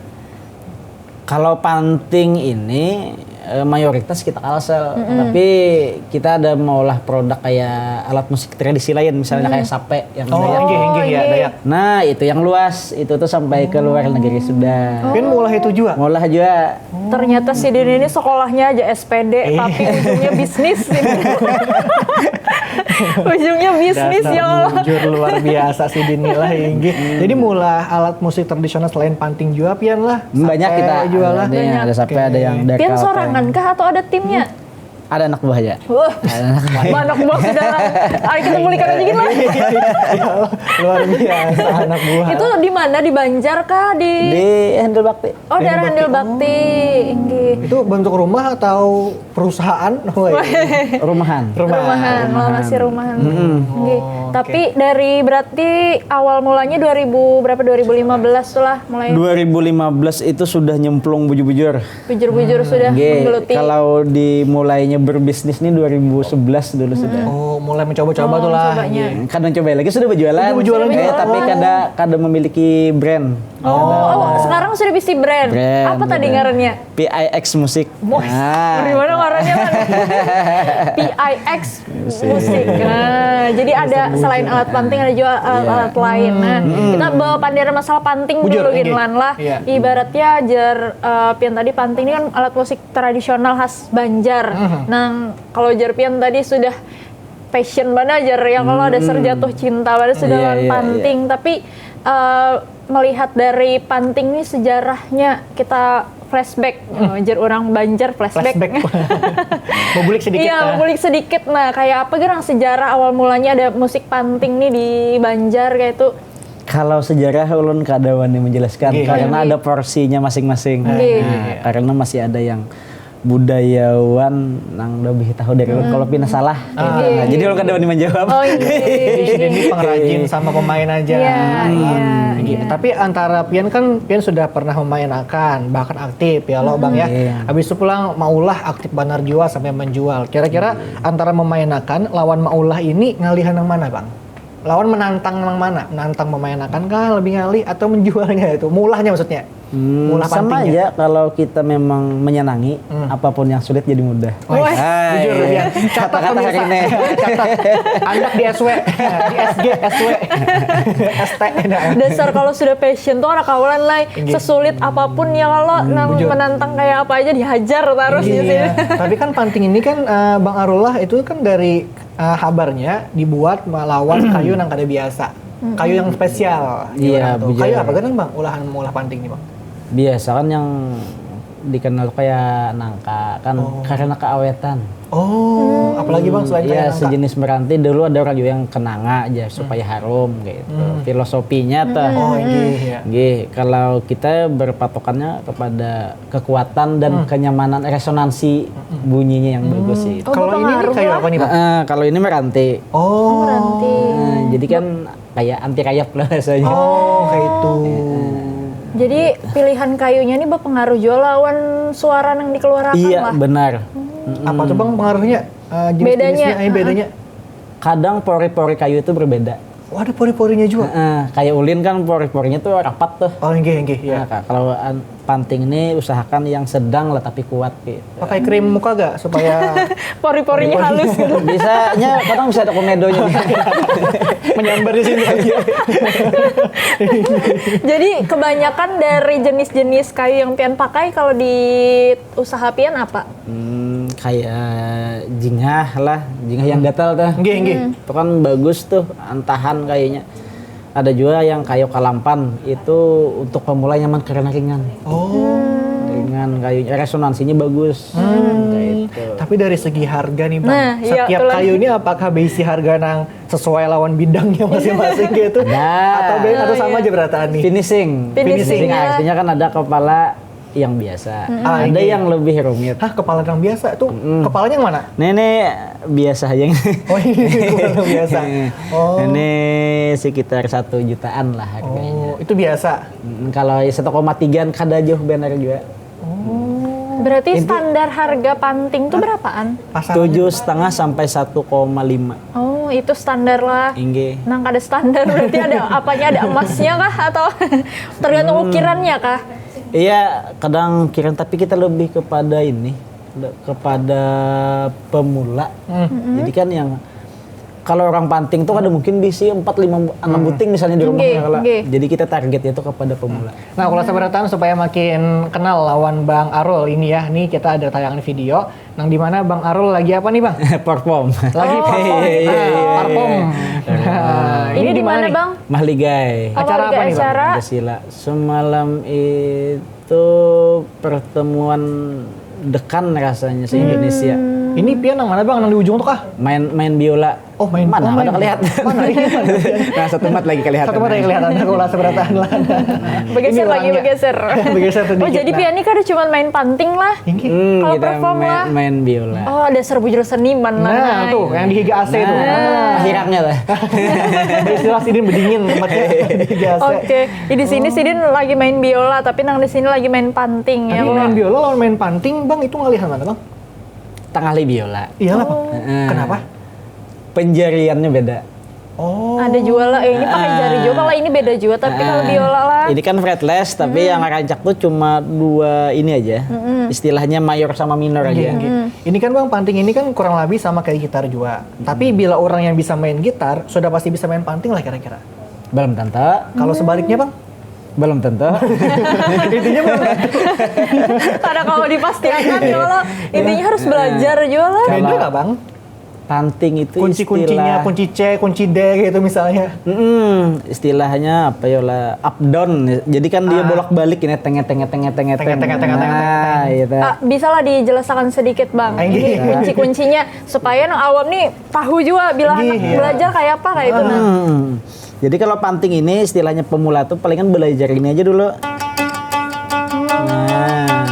D: Kalau panting ini mayoritas kita kalsel, tapi kita ada mengolah produk kayak alat musik tradisi lain, misalnya kayak sape yang
A: Oh,
D: Dayak.
A: enggih ya, Dayak.
D: Nah, itu yang luas, itu tuh sampai ke luar negeri sudah.
A: Kan mulai itu juga.
D: Ngolah juga.
B: Ternyata si Din ini sekolahnya aja SPD, tapi ujungnya bisnis. Ujungnya bisnis ya Allah.
A: Bujur luar biasa si Dini lah inggih. Jadi mulai alat musik tradisional selain panting juga pian lah.
D: Banyak
A: Sape
D: kita
A: jual lah.
D: ada sape, ada yang dari
B: Pian
D: kalteng.
B: sorangan kah atau ada timnya?
D: Ada anak buah aja.
B: Wah, anak buah sudah. Ayo kita mulihkan aja gini lah.
A: Ya Allah, luar biasa anak buah.
B: Itu di mana? Di Banjar kah?
D: Di Handel Bakti.
B: Oh, daerah Handel Bakti. Inggih.
A: Itu bentuk rumah atau perusahaan? Woi.
D: Rumahan.
B: Rumahan, malah masih rumahan. Inggih.
A: Oh,
B: Tapi dari berarti awal mulanya 2015 tuh lah mulai
D: 2015 itu sudah nyemplung bujur-bujur.
B: bujur-bujur sudah
D: Oke,
B: menggeluti.
D: kalau dimulainya berbisnis nih 2011 dulu sudah.
A: Oh, mulai mencoba-coba tuh lah.
B: cobanya.
D: Kadang coba lagi sudah berjualan.
A: Berjualan juga.
D: Tapi kadang memiliki brand.
B: Oh, sekarang sudah bisa brand.
D: Brand,
B: Apa tadi
D: brand.
B: ngarannya?
D: PIX Musik.
B: Di mana ngarannya kan? PIX musik. Nah, jadi ada selain alat panting ada juga alat lain. Nah, kita bawa pandiran masalah panting
A: Bujur,
B: dulu
A: oke.
B: Ginlan lah.
A: Iya.
B: Ibaratnya jar pian tadi panting ini kan alat musik tradisional khas Banjar. Nah, kalau jar pian tadi sudah passion banget jar ya kalau ada jatuh cinta banget sudah
D: Iya,
B: lawan
D: iya,
B: panting tapi melihat dari panting ini sejarahnya kita flashback, jar orang Banjar flashback.
A: Mau bulik sedikit.
B: Iya, ngulik sedikit. Nah, kayak apa gerang sejarah awal mulanya ada musik panting nih di Banjar kayak itu?
D: Kalau sejarah ulun kada wani menjelaskan
A: Oke.
D: karena ada porsinya masing-masing.
B: Oke.
D: Nah, karena masih ada yang budayawan nang lebih tahu dari ulun kalau pina salah. Nah, jadi ulun kada wani menjawab.
B: Oh
A: Jadi si
B: iya.
A: Dini pengrajin sama pemain aja.
B: Iya, iya,
A: Gitu. Tapi antara Pian kan Pian sudah pernah memainkan bahkan aktif ya lo Bang ya.
D: Iya.
A: Habis itu pulang Maulah aktif banar jual sampai menjual. Kira-kira antara memainkan lawan Maulah ini ngalihan yang mana Bang? Lawan menantang yang mana? Menantang memainkan kah lebih ngalih atau menjualnya itu? Mulahnya maksudnya. Mulah
D: Sama
A: pantingnya.
D: aja kalau kita memang menyenangi apapun yang sulit jadi mudah.
A: Wah, jujur ya. Catat
D: Kata-kata hari
A: pemirsa.
D: ini.
A: Catat. Andak di SW, di SG, SW, ST.
B: Dasar kalau sudah passion tuh anak kawalan lah sesulit apapun ya kalau nang
A: bujur.
B: menantang kayak apa aja dihajar terus gitu.
A: Iya. Tapi kan panting ini kan Bang Arullah itu kan dari habarnya dibuat melawan kayu yang kada biasa. Kayu yang spesial.
D: Iya,
A: Gimana tuh?
D: bujur.
A: Kayu apa kan Bang? Ulah panting nih Bang.
D: Biasa kan yang dikenal kayak nangka kan karena keawetan.
A: Oh, apalagi Bang selain kayak
D: Iya,
A: nangka?
D: sejenis meranti dulu ada orang juga yang kenanga aja supaya harum gitu. Filosofinya tuh.
A: Oh, iya.
D: Nggih, kalau kita berpatokannya kepada kekuatan dan kenyamanan resonansi bunyinya yang bagus sih.
B: Oh,
A: Kalau ini
B: berpengaruh
A: kayak
B: lah.
A: apa nih Bang?
D: Kalau ini meranti.
A: Oh,
B: Meranti.
D: Jadi kan kayak anti rayap lah rasanya.
A: oh kayak itu.
B: Jadi pilihan kayunya ini berpengaruh juga lawan suara yang dikeluarkan
D: Iya,
B: lah.
D: benar.
A: Apa tuh Bang pengaruhnya? Jenis-jenisnya, bedanya?
D: Kadang pori-pori kayu itu berbeda.
A: Oh, ada pori-porinya juga?
D: Kayak ulin kan pori-porinya tuh rapat tuh.
A: Oh, enggak, ya.
D: Nah, kalau panting ini usahakan yang sedang lah tapi kuat gitu.
A: Pakai krim muka gak supaya
B: Pori-porinya halus gitu.
D: Bisanya kadang bisa ada komedonya.
A: menyambar di sini aja?
B: Jadi kebanyakan dari jenis-jenis kayu yang pian pakai kalau di usaha pian apa?
D: Kayak jingah lah, jingah yang gatal tuh.
A: Enggak.
D: Itu kan bagus tuh, antahan kayaknya. Ada juga yang kayu kalampan, itu untuk pemula nyaman karena ringan.
A: Oh.
D: Ringan kayunya, resonansinya bagus. Kayak itu.
A: Tapi dari segi harga nih Bang,
B: Nah, iya,
A: setiap
B: itu lagi.
A: kayu ini apakah base harga nang sesuai lawan bidangnya masing-masing gitu?
D: Ada.
A: Atau sama aja beratan nih?
D: Finishing.
B: Finishing, ya.
D: Artinya kan ada kepala yang biasa, ada
A: ini.
D: yang lebih rumit.
A: Hah, kepala yang biasa tuh? Kepalanya yang mana?
D: Ini biasa aja.
A: Oh, ini kepala yang biasa. Oh.
D: Ini sekitar 1 jutaan lah harganya.
A: Oh, itu biasa.
D: Kalau 1,3 kada jauh benar juga.
B: Berarti standar harga panting tuh berapaan?
A: Pasarannya
D: 7,5 sampai 1,5.
B: Oh, itu standar lah.
D: Inge.
B: Nang ada standar berarti ada apanya, ada emasnya kah atau tergantung ukirannya kah?
D: Iya, kadang kiran tapi kita lebih kepada ini, kepada pemula. Jadi kan yang kalau orang panting tuh ada mungkin bisi 4, 5, 6 buting misalnya di rumahnya. Kalau jadi kita targetnya itu kepada pemula.
A: Nah, kalau seberatan supaya makin kenal lawan Bang Arul ini ya, nih kita ada tayangan video, nang dimana Bang Arul lagi apa nih Bang?
D: Perform.
A: Lagi perform. Parfum. Nah,
B: Ini di mana,
A: nih?
B: Bang?
D: Mahligai.
A: Acara apa nih, Bang?
B: Acara
D: Pancasila. Semalam itu pertemuan dekan rasanya se-Indonesia.
A: Ini pian nang mana Bang? Nang di ujung tuh kah?
D: Main biola.
A: Oh, main.
D: Mana?
A: Oh, main.
D: Ada kelihatan.
A: Mana? Ini mana?
D: Nah, satu mat lagi kelihatan.
A: Satu mata yang kelihatan, aku lah seberatan lah.
B: bergeser
A: Ini
B: lagi
A: langnya.
B: bergeser.
A: Bergeser sedikit.
B: Oh, jadi
A: Nah.
B: pian ini kan cuma main panting lah.
A: Ini.
B: Kalau
D: Kita
B: perform lah.
D: main biola.
B: Oh, ada serbujur seniman lah.
A: Nah, tuh yang di Higa AC tuh.
D: Akhirnya lah.
A: Beristilah sidin berdingin tempatnya di Higa AC.
B: Oke, di sini Sidin lagi main biola, tapi nang di sini lagi main panting ya.
A: Tapi
B: Bang.
A: main biola lawan main panting, Bang, itu ngalihan mana, Bang?
D: Tengah li biola.
A: Iyalah, Bang. Kenapa?
D: Penjariannya beda.
A: Oh.
B: Ada juga lah, ini pakai jari juga lah, ini beda juga. Tapi kalau biola lah,
D: Ini kan fretless, tapi yang rancak tuh cuma 2 ini aja. Istilahnya mayor sama minor aja.
A: Ini kan Bang, panting ini kan kurang lebih sama kayak gitar juga. Tapi bila orang yang bisa main gitar, sudah pasti bisa main panting lah kira-kira.
D: Belum tentu.
A: Kalau sebaliknya, Bang?
D: Belum tentu.
A: Intinya belum tentu.
B: pada kalau dipastikan juga lah, intinya harus belajar juga lah.
A: Beda nggak, Bang?
D: Panting itu
A: Kunci-kuncinya, kunci C, kunci D gitu misalnya.
D: istilahnya apa ya lah, up down. Jadi kan dia bolak-balik ini tengah. Nah, gitu.
B: Bisa lah dijelaskan sedikit Bang, ini
A: Iya.
B: kunci-kuncinya supaya no awam nih tahu juga bila anak
A: Iya.
B: belajar kayak apa kayak itu nah.
D: Jadi kalau panting ini istilahnya pemula tuh palingan belajar ini aja dulu. Nah,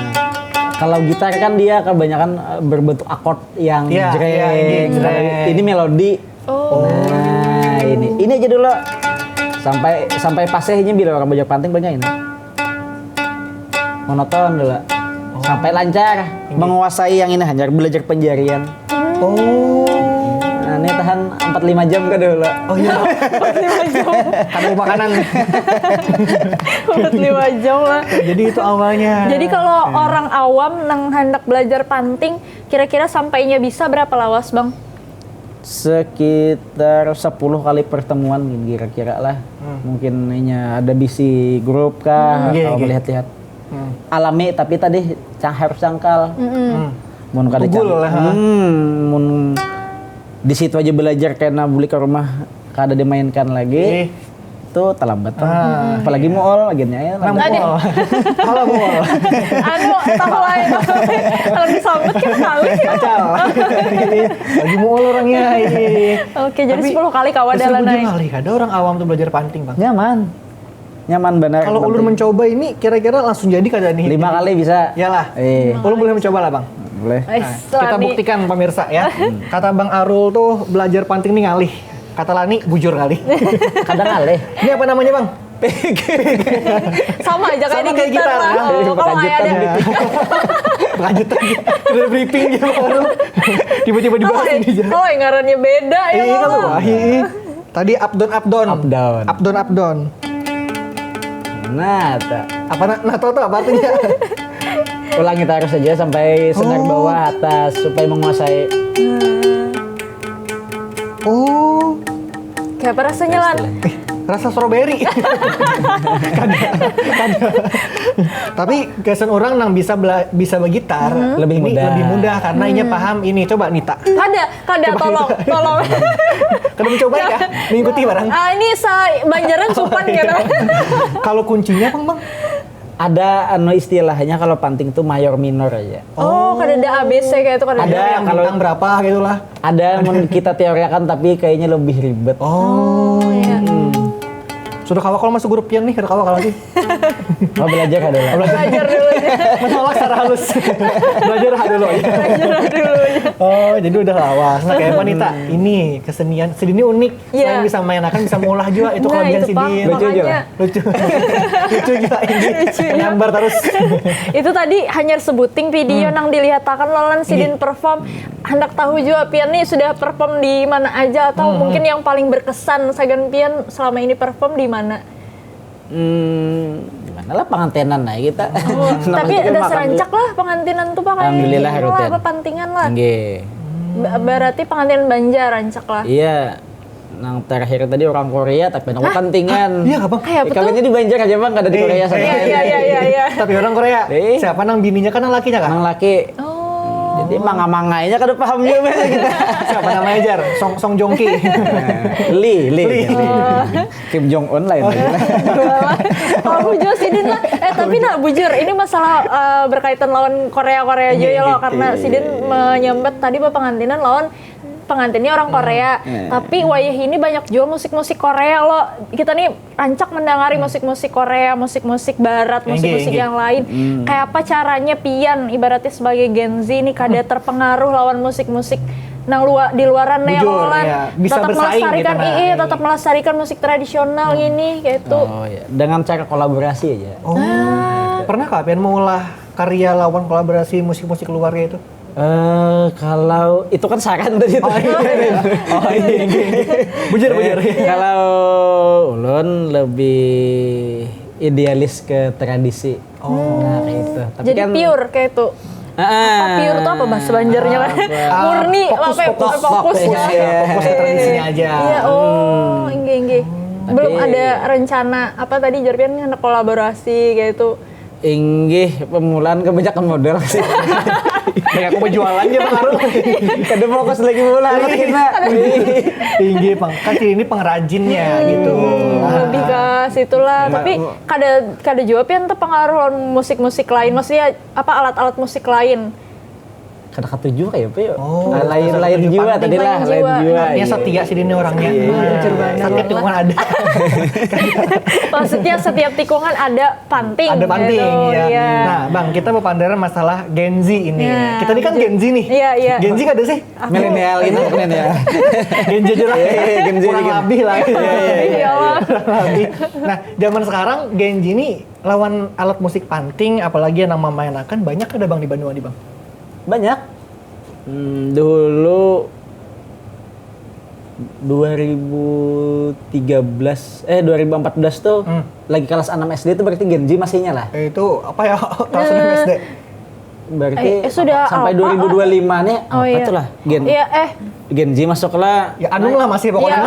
D: kalau gitar kan dia kebanyakan berbentuk akord yang
A: Iya,
D: jreng.
A: iya, ini
D: Kalau
A: jreng.
D: ini melodi.
B: Oh.
D: Nah, ini aja dulu. Sampai pasehnya bila orang belajar panting banyak ini. Monoton dulu. Sampai lancar menguasai yang ini hanya belajar penjarian.
A: Oh.
D: Nah, ini tahan 4-5 jam ke dulu.
A: Oh iya. Kamu makanan.
B: 5 jam lah.
A: Jadi itu awalnya.
B: Jadi kalau orang awam nang hendak belajar panting, kira-kira sampainya bisa berapa lawas Bang?
D: Sekitar 10 kali pertemuan kira-kira lah. Mungkin ini ada bisi grup kah,
A: Iya,
D: kalau
A: iya.
D: melihat-lihat. Alami tapi tadi harus cangkal. Mun kada
A: Unggul lah, ha?
D: mun di situ aja belajar karena beli ke rumah kada dimainkan lagi. tuh terlambat Bang. Apalagi mual agennya ya.
A: Nah, mual. Halo mual.
B: Anu, tahu lain. Kalau disambut kan kali.
A: Kacau. Lagi mual orangnya ini.
B: Oke, jadi 10 kali kawadalan naik.
A: Kali ada orang awam tuh belajar panting, Bang.
D: Nyaman benar.
A: Kalau ulun mencoba ini kira-kira langsung jadi kada nih?
D: 5 kali bisa.
A: Iyalah.
D: Eh,
A: Ulun boleh mencoba lah, Bang.
D: boleh.
A: Kita buktikan pemirsa ya. Kata Bang Arul tuh belajar panting nih ngalih. Kata Lani bujur kali.
D: Kadang aleh.
A: Ini apa namanya, Bang?
B: Sama aja kayak
A: Sama
B: di
A: kayak
B: gitar
A: gitar,
B: lah.
A: ya.
B: Oh, kalau
D: Pengajutan
B: ada
A: Lanjutan. Udah briefing dia Bang Arul. Tiba-tiba dibahas ini aja.
B: oh, yang ngarannya beda ya.
A: Iya kan
B: Bang.
A: lu. Tadi up down up down.
D: Up down.
A: Up down up down.
D: Nah, tak.
A: Apa tahu tuh apa artinya?
D: Ulangi terus saja sampai senar bawah atas supaya menguasai.
A: Oh,
B: Kayak apa rasanya Lan?
A: rasa strawberry. Kada. Tapi kesan orang nang bisa bergitar
D: Lebih
A: ini
D: mudah.
A: lebih mudah karena inya paham ini. Coba Nita.
B: Kada tolong.
A: Kada mencoba ya? Mengikuti barang.
B: Ini Banjaran Supan gitu.
A: Kalau kuncinya Bang,
D: Ada istilahnya kalau panting tuh mayor minor aja.
B: Oh, kada ada ABC kayak itu kada
A: ada
B: ada.
A: yang
D: kalau-
A: bintang berapa gitu lah.
D: Ada yang kita teorikan tapi kayaknya lebih ribet.
A: Oh,
B: iya.
A: Sudah kawal masuk grup pian nih, kada kawal lagi.
D: Mau belajar adalah.
B: Belajar dulu aja.
A: Menolak secara halus. Belajar dulu ya.
B: Belajar dulu aja.
A: Oh, jadi udah lawas. Nah, kayak wanita ini kesenian Sidin ini unik.
B: Iya.
A: Selain bisa mainkan, bisa mengolah juga. Itu
B: Nah,
A: kelebihan
B: itu, Pak.
A: Sidin.
D: Lucu aja
B: Makanya.
D: lah.
A: Lucu. Lucu gila ini. Nyambar terus.
B: Itu tadi hanya sebuting video nang dilihatkan lolan Sidin perform. Hendak tahu juga Pian nih sudah perform di mana aja atau mungkin yang paling berkesan Sagan Pian selama ini perform di mana?
D: Gimana lah pengantenan lah kita. Namanya
B: Tapi
D: juga
B: ada
D: makan
B: seranjak lah pengantinan tuh Pak kayak
D: Alhamdulillah,
B: gini lah,
D: rutin.
B: apa pantingan lah.
D: Nggih.
B: Berarti pengantinan Banjar rancak lah.
D: Iya. Nang terakhir tadi orang Korea tapi nang pantingan.
A: Iya, Bang.
B: Kayak apa tuh?
D: Kawinnya di Banjar aja Bang, nggak ada di Korea sama.
B: Iya.
A: Tapi orang Korea, siapa nang bininya kan nang lakinya kan?
D: Nang laki.
B: Oh.
D: Jadi manga-mangainya kada paham juga biasa kita.
A: Siapa namanya Jar? Song Jongki.
D: Li. Kim Jong Un lain lagi.
B: Oh, bujur Sidin lah. Tapi nak bujur, ini masalah berkaitan lawan Korea juga ya loh, karena Sidin menyambat tadi pengantinan lawan pengantinnya orang Korea. Tapi wayah ini banyak jual musik-musik Korea loh. Kita nih rancak mendengari musik-musik Korea, musik-musik barat, musik-musik yang lain. Kayak apa caranya Pian ibaratnya sebagai Gen Z nih kada terpengaruh lawan musik-musik nang di luaran
A: Bujur,
B: neolan.
A: ya. Bisa
B: Tetap
A: bersaing
B: melestarikan
A: gitu, nah.
B: tetap melestarikan musik tradisional ini kayak itu.
D: Oh iya, dengan cara kolaborasi aja.
A: Oh. Pernah kah Pian mengolah karya lawan kolaborasi musik-musik luar itu?
D: Kalau itu kan saran tadi tuh.
A: Oh iya. Bujur.
D: Kalau ulun lebih idealis ke tradisi. Nah, kayak itu. Tapi
B: Jadi
D: kan
B: pure kayak itu. Apa pure tuh apa bahasa Banjarnya kan? Murni
A: fokus,
B: apa ya?
A: fokus,
B: Fokus ya.
A: Fokus ke tradisinya aja.
B: Iya, oh, inggih. Belum
D: Tapi-
B: ada rencana apa tadi Jarpian ada kolaborasi kayak itu.
D: inggih pemulaan kebanyakan modal sih.
A: Kayak aku berjualannya Bang Arul.
D: Kada fokus lagi mulaan kita.
A: Tinggi Bang. Kan ini pengrajinnya gitu.
B: Lebih ke situlah, tapi kada jawab ya untuk pengaruh musik-musik lain. Maksudnya apa alat-alat musik lain?
D: Kada ketujuh kayak apa yuk?
A: Oh,
D: lain jiwa tadi lah, lain jiwa.
A: Dia setia sih ini orangnya.
B: Jujur banget.
A: Setiap tikungan ada.
B: Maksudnya setiap tikungan ada panting.
A: Ada panting
B: gitu,
A: ya.
B: iya.
A: Nah, Bang, kita berpandaran masalah Gen Z ini.
B: Iya.
A: Kita ini kan Gen Z nih.
B: Iya.
A: Gen Z kan ada sih?
D: Milenial ini milenial.
A: Gen Z aja lah.
D: Gen Z
A: Kurang
D: dikit.
A: lebih lah.
B: Iya Allah.
A: Kurang lebih. Nah, zaman sekarang Gen Z ini lawan alat musik panting, apalagi yang memainkan banyak ada Bang di Bandung nih Bang.
D: Banyak. Dulu 2014 tuh lagi kelas 6 SD itu berarti Gen Z masihnya lah.
A: Itu apa ya? Kelas 6 SD.
D: Berarti
B: sudah
D: sampai
B: apa?
D: 2025 nih
B: Oh,
D: apa
B: iya.
D: tuh lah Gen
B: Iya,
D: Gen Z masuklah.
A: Ya Anum lah masih pokoknya.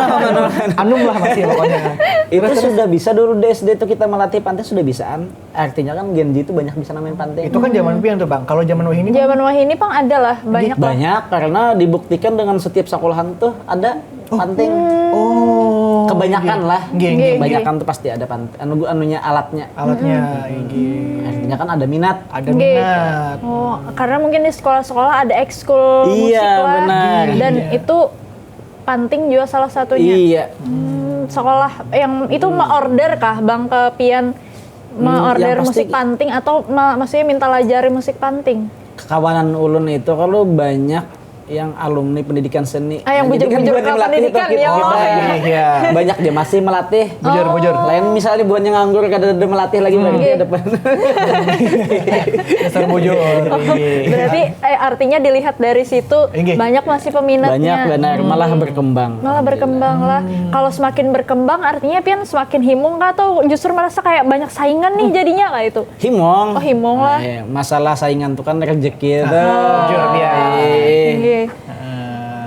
A: Anum lah masih pokoknya.
D: Itu sudah bisa dulu di SD tuh kita melatih pantai sudah bisaan. Artinya kan Gen Z itu banyak bisa main pantai.
A: Itu kan zaman pian tuh Bang. Kalau zaman Wahini
B: Zaman Wahini Pang ada lah banyak lah.
D: banyak karena dibuktikan dengan setiap sekolahan tuh ada panting.
A: Oh.
D: kebanyakan lah.
A: Nggih.
D: Kebanyakan tuh pasti ada anunya alatnya.
A: Alatnya, nggih.
D: Artinya kan ada minat.
A: Ada
B: Nggih.
A: minat.
B: Oh, karena mungkin di sekolah-sekolah ada ekskul musik
D: Iya,
B: lah.
D: benar.
B: Dan
A: Iya.
B: itu panting juga salah satunya.
D: Iya.
B: Sekolah yang itu order kah Bang ke Pian order
D: yang pasti-
B: musik panting atau maksudnya minta lajari musik panting?
D: Kawanan ulun itu kalau banyak yang alumni pendidikan seni.
B: Yang
D: Nah, jadi
B: bujur-bujur
D: bukannya
B: ke
D: melatih
B: pendidikan,
D: itu,
B: ya Allah.
A: Iya.
D: Banyak dia masih melatih.
A: Bujur.
D: Lain misalnya bukannya nganggur kadang-kadang melatih lagi balik ke depan.
A: Dasar bujur. Nggih.
B: Berarti artinya dilihat dari situ
A: Nggih.
B: banyak masih peminatnya.
D: Banyak benar, malah berkembang.
B: Malah berkembang lah. Kalau semakin berkembang artinya Pian semakin himung kah atau justru merasa kayak banyak saingan nih jadinya kayak itu?
D: Himong.
B: Oh, himong lah.
D: Iya, masalah saingan tuh kan rezeki itu.
A: Bujur dia.
B: Nggih.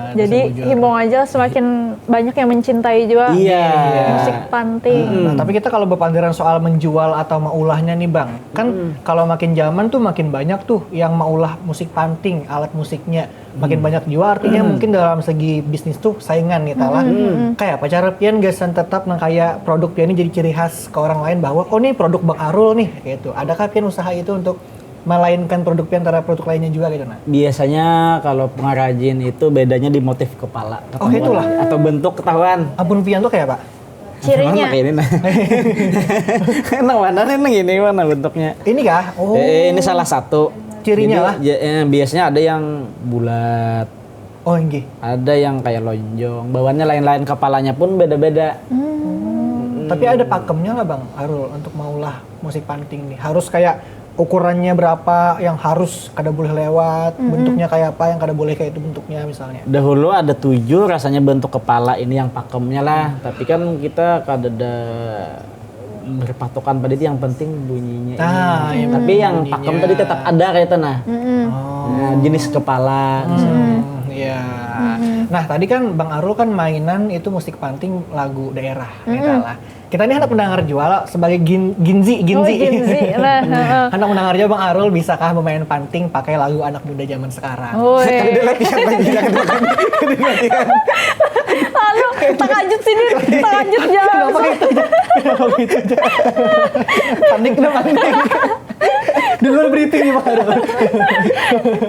B: Jadi
A: bujur.
B: himbong aja semakin banyak yang mencintai juga
D: Iya.
B: musik panting.
A: Nah, tapi kita kalau berpandiran soal menjual atau maulahnya nih Bang, kan kalau makin zaman tuh makin banyak tuh yang maulah musik panting, alat musiknya makin banyak jual, artinya mungkin dalam segi bisnis tuh saingan nih talah. Kayak apa cara Pian gasan tetap nang kayak produk Pian ini jadi ciri khas ke orang lain bahwa oh nih produk Bang Arul nih gitu. Adakah Pian usaha itu untuk melainkan produk Pian antara produk lainnya juga gitu nah?
D: Biasanya kalau pengrajin itu bedanya di motif kepala.
A: Oh,
D: ketahuan.
A: itulah.
D: Atau bentuk ketahuan.
A: Ampun Pian tuh kayak apa?
B: Cirinya.
D: Mana ini nah. Nah, mana nih ini mana bentuknya?
A: Ini kah? Oh.
D: Ini salah satu.
A: Cirinya lah.
D: Biasanya ada yang bulat,
A: Oh, nggih.
D: ada yang kayak lonjong, bawaannya lain-lain, kepalanya pun beda-beda.
A: Tapi ada pakemnya nggak Bang Arul untuk maulah musik panting nih? Harus kayak ukurannya berapa yang harus kada boleh lewat, bentuknya kayak apa yang kada boleh kayak itu bentuknya misalnya.
D: Dahulu ada 7 rasanya bentuk kepala ini yang pakemnya lah, tapi kan kita kada ada berpatokan pada itu, yang penting bunyinya
A: Nah,
D: ini.
A: yang
D: Tapi yang
A: bunyinya.
D: pakem tadi tetap ada kayak itu nah. Nah, jenis kepala.
A: Iya. Nah, tadi kan Bang Arul kan mainan itu musik panting lagu daerah, gitu lah. Kita ini hendak mendengar jual sebagai Ginzi.
B: Oh, Ginzi. Nah,
A: Hendak mendengar jual Bang Arul bisakah bermain panting pakai lagu anak muda zaman sekarang?
B: Woi.
A: Dia latihan lagi, jangan
B: Lalu takajut sini, takajut jalan.
A: Kenapa gitu aja? Panik kenapa panik? Di luar briefing nih Bang Arul.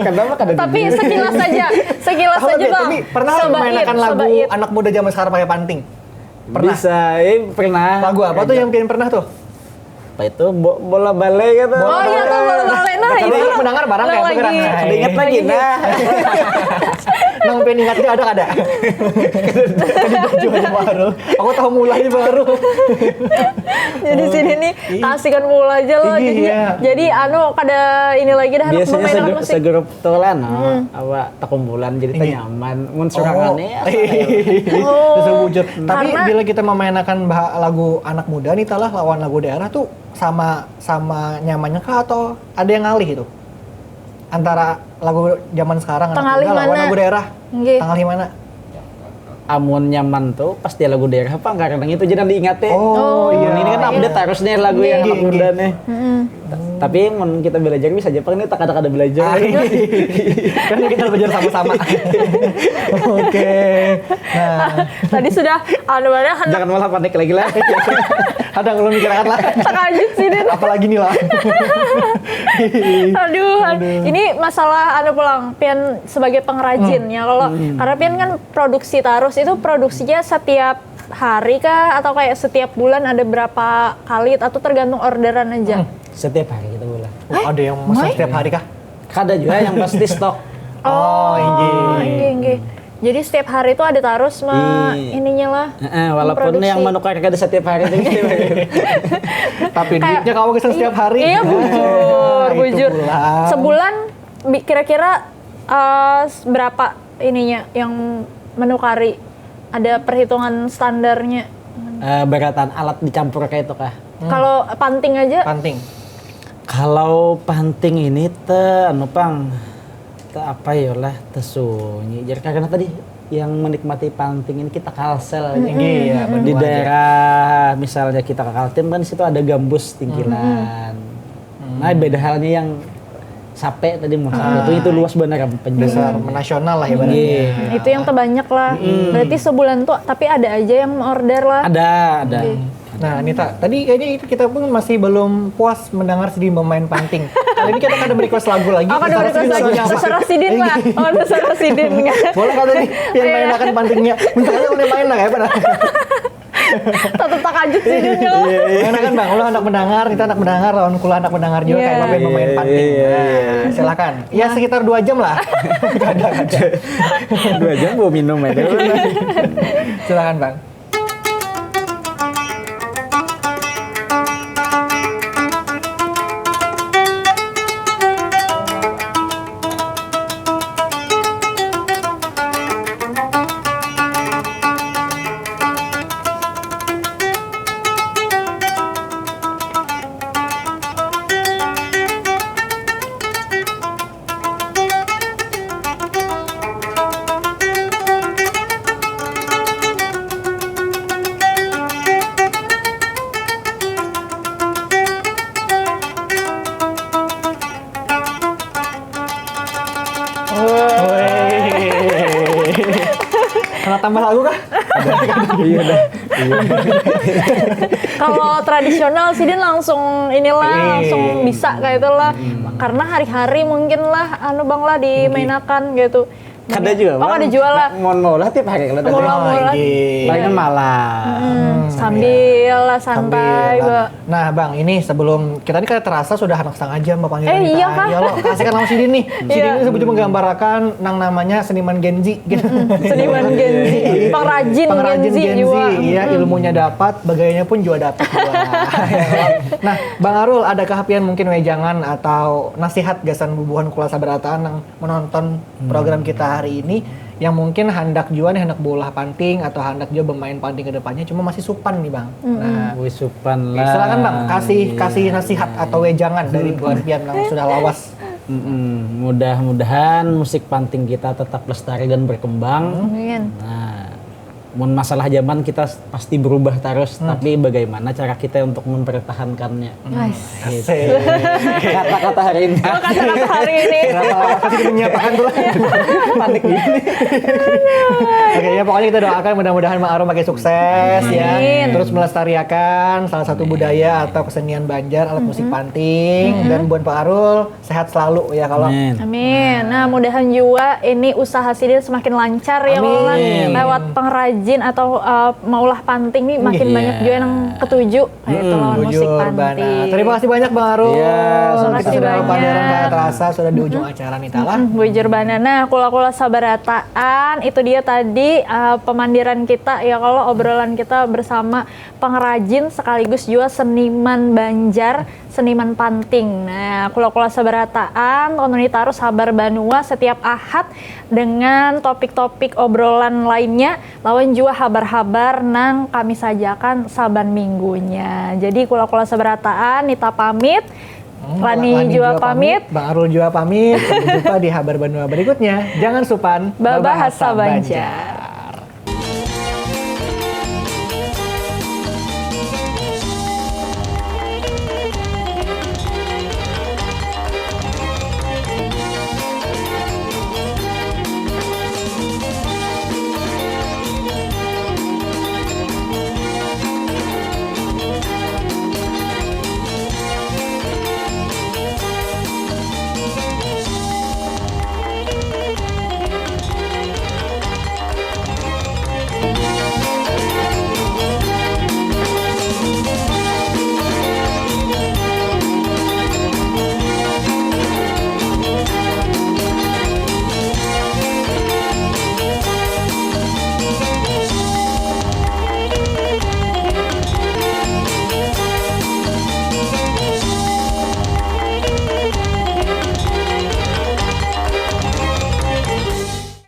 D: Kenapa kada
B: Tapi sekilas saja Bang.
A: Tapi pernah nggak memainkan lagu anak muda zaman sekarang pakai panting? Pernah?
D: Bisa, pernah.
A: Lagu apa tuh yang Pian pernah tuh?
D: Apa itu? Bola bale gitu.
B: Oh iya tuh boleh nah
A: Tapi
B: itu.
A: mendengar barang kayak
B: lagi.
A: bergerak.
D: Ada ingat lagi nah.
A: Nang Pian ingat dia ada kada? Tadi baju baru. Aku tahu mulai baru.
B: Jadi sini nih kasihkan mula aja loh.
A: Iya.
B: Jadi kada ini lagi dah harus
D: Biasanya
B: memainkan musik.
D: segrup tuh lah no. Awak takumpulan jadi teh nyaman. Mun surangannya
A: Terus wujud. Tapi
B: Karena-
A: bila kita memainkan lagu anak muda nih talah lawan lagu daerah tuh sama nyamannya kah atau ada yang ngalih itu? Antara lagu zaman sekarang anak
B: Tengalih
A: muda lawan
B: mana?
A: lagu daerah.
B: Nggih.
A: Tengalih mana?
D: amun nyaman tuh pasti lagu daerah apa kadang itu jangan diingat ya.
A: Oh, iya.
D: Ini kan update harus nih lagu yang anak muda nih. Tapi mun kita belajar bisa aja ini tak ada belajar.
A: Kan kita belajar sama-sama. Oke. Nah,
B: Tadi sudah mana hendak
D: Jangan malah panik lagi lah.
A: ada yang belum mikirkan lah.
B: takajut sini.
A: Apalagi nih lah.
B: Aduh, ini masalah pulang Pian sebagai pengrajin ya kalau karena Pian kan produksi tarus itu produksinya setiap hari kah atau kayak setiap bulan ada berapa kali atau tergantung orderan aja.
D: Setiap hari kita boleh.
A: Ada yang masak setiap hari kah?
D: Ada juga yang pasti stok.
A: Oh,
B: Inggih. Jadi setiap hari itu ada tarus mah
D: Iya.
B: ininya lah.
D: Walaupun
B: memproduksi.
D: yang menukar kada setiap hari itu.
A: Tapi duitnya kamu kesan setiap hari.
B: Iya bujur,
A: Nah, itu
B: bujur.
A: pula.
B: Sebulan kira-kira berapa ininya yang menukari? Ada perhitungan standarnya.
D: Beratan alat dicampur kayak itu kah?
B: Kalau panting aja,
A: Panting.
D: Kalau panting ini pang apa ya lah sunyi. Jadi karena tadi yang menikmati panting ini kita kalsel
A: Iya,
D: di daerah misalnya kita ke Kaltim kan di situ ada gambus tingkilan. Nah beda halnya yang Sape tadi mau sape itu luas benar
A: Besar menasional lah ibaratnya.
D: Iya.
B: Itu yang terbanyak lah. Berarti sebulan tuh tapi ada aja yang order lah.
D: Ada.
A: Nah Nita, tadi kayaknya kita pun masih belum puas mendengar Sidin bermain panting. Kali ini kita akan request lagu lagi.
B: Oh, kan request lagi. Terserah Sidin lah. Oh, terserah Sidin.
A: Boleh kali nih yang main pantingnya. Bentar aja udah main lah kayak apa?
B: Tetap takajut Sidin ya.
A: Enakan Bang, lo anak mendengar, kita anak mendengar, lawan kula anak mendengar juga kayak Bapak pemain panting. Nah, silakan. Ya sekitar 2 jam lah. Gak ada.
D: 2 jam mau minum aja.
A: Silakan Bang. Karena tambah lagu kah?
D: Iya dah.
B: Kalau tradisional Sidin langsung langsung bisa kayak itulah. Karena hari-hari mungkin lah Bang lah dimainakan gitu.
D: Ada juga.
B: Oh, ada jual lah.
D: Mau lah tiap hari kalau
B: Mula-mula.
D: paling kan malam.
B: Sambil lah santai,
A: Sambil,
B: Mbak.
A: Nah Bang, ini sebelum kita terasa sudah hampir setengah jam Bapak panggil kita.
B: Iya kah?
A: Ya lo kasihkan nama Sidin nih. Sidin ini sebetulnya menggambarkan namanya seniman Genzi gitu.
B: Seniman Genzi. Pengrajin Genzi juga.
A: Iya, ilmunya dapat, bagainya pun juga dapat. Nah, Bang Arul, adakah pian mungkin wejangan atau nasihat gasan bubuhan kula sabarataan yang menonton program kita hari ini yang mungkin hendak bola panting atau hendak juga bermain panting ke depannya cuma masih supan nih Bang. Nah,
D: Wih supan lah.
A: silakan Bang, kasih nasihat atau wejangan dari buan pian yang sudah lawas.
D: Mudah-mudahan musik panting kita tetap lestari dan berkembang.
B: Amin.
D: Nah, mun masalah zaman kita pasti berubah terus, tapi bagaimana cara kita untuk mempertahankannya?
B: Nice.
A: Asik.
D: Kata-kata hari ini.
B: Oh, kata-kata hari ini.
A: Pasti kita menyiapkan tuh lah. Panik gini. Oke, ya pokoknya kita doakan mudah-mudahan Bang Arum makin sukses ya. Terus melestarikan salah satu budaya atau kesenian Banjar alat musik panting dan buat Pak Arul sehat selalu ya kalau.
D: Amin.
B: Amin. Nah, mudahan juga ini usaha Sidin semakin lancar ya
A: Amin.
B: kalau lah lewat pengrajin atau maulah panting nih makin banyak juga yang ketujuh itu lawan musik
A: Jujur,
B: panting.
A: Bana. Terima kasih banyak Bang Arul.
D: Iya,
A: Kita
B: makasih
A: sudah
B: banyak.
A: pameran gak terasa sudah di ujung acara nih Tala.
B: Bujur banana, kula-kula sabarataan itu dia tadi pemandiran kita ya kalau obrolan kita bersama pengrajin sekaligus juga seniman Banjar, seniman panting. Nah, kula-kula sabarataan komunitas harus sabar Banua setiap Ahad dengan topik-topik obrolan lainnya lawan juga habar-habar nang kami sajakan saban minggunya. Jadi kula-kula sabarataan Nita pamit. Rani juga pamit.
A: Bang Arul juga pamit. Sampai jumpa di Habar Banua berikutnya. Jangan supan,
B: Babahasa
A: Babahasa
B: Banjar.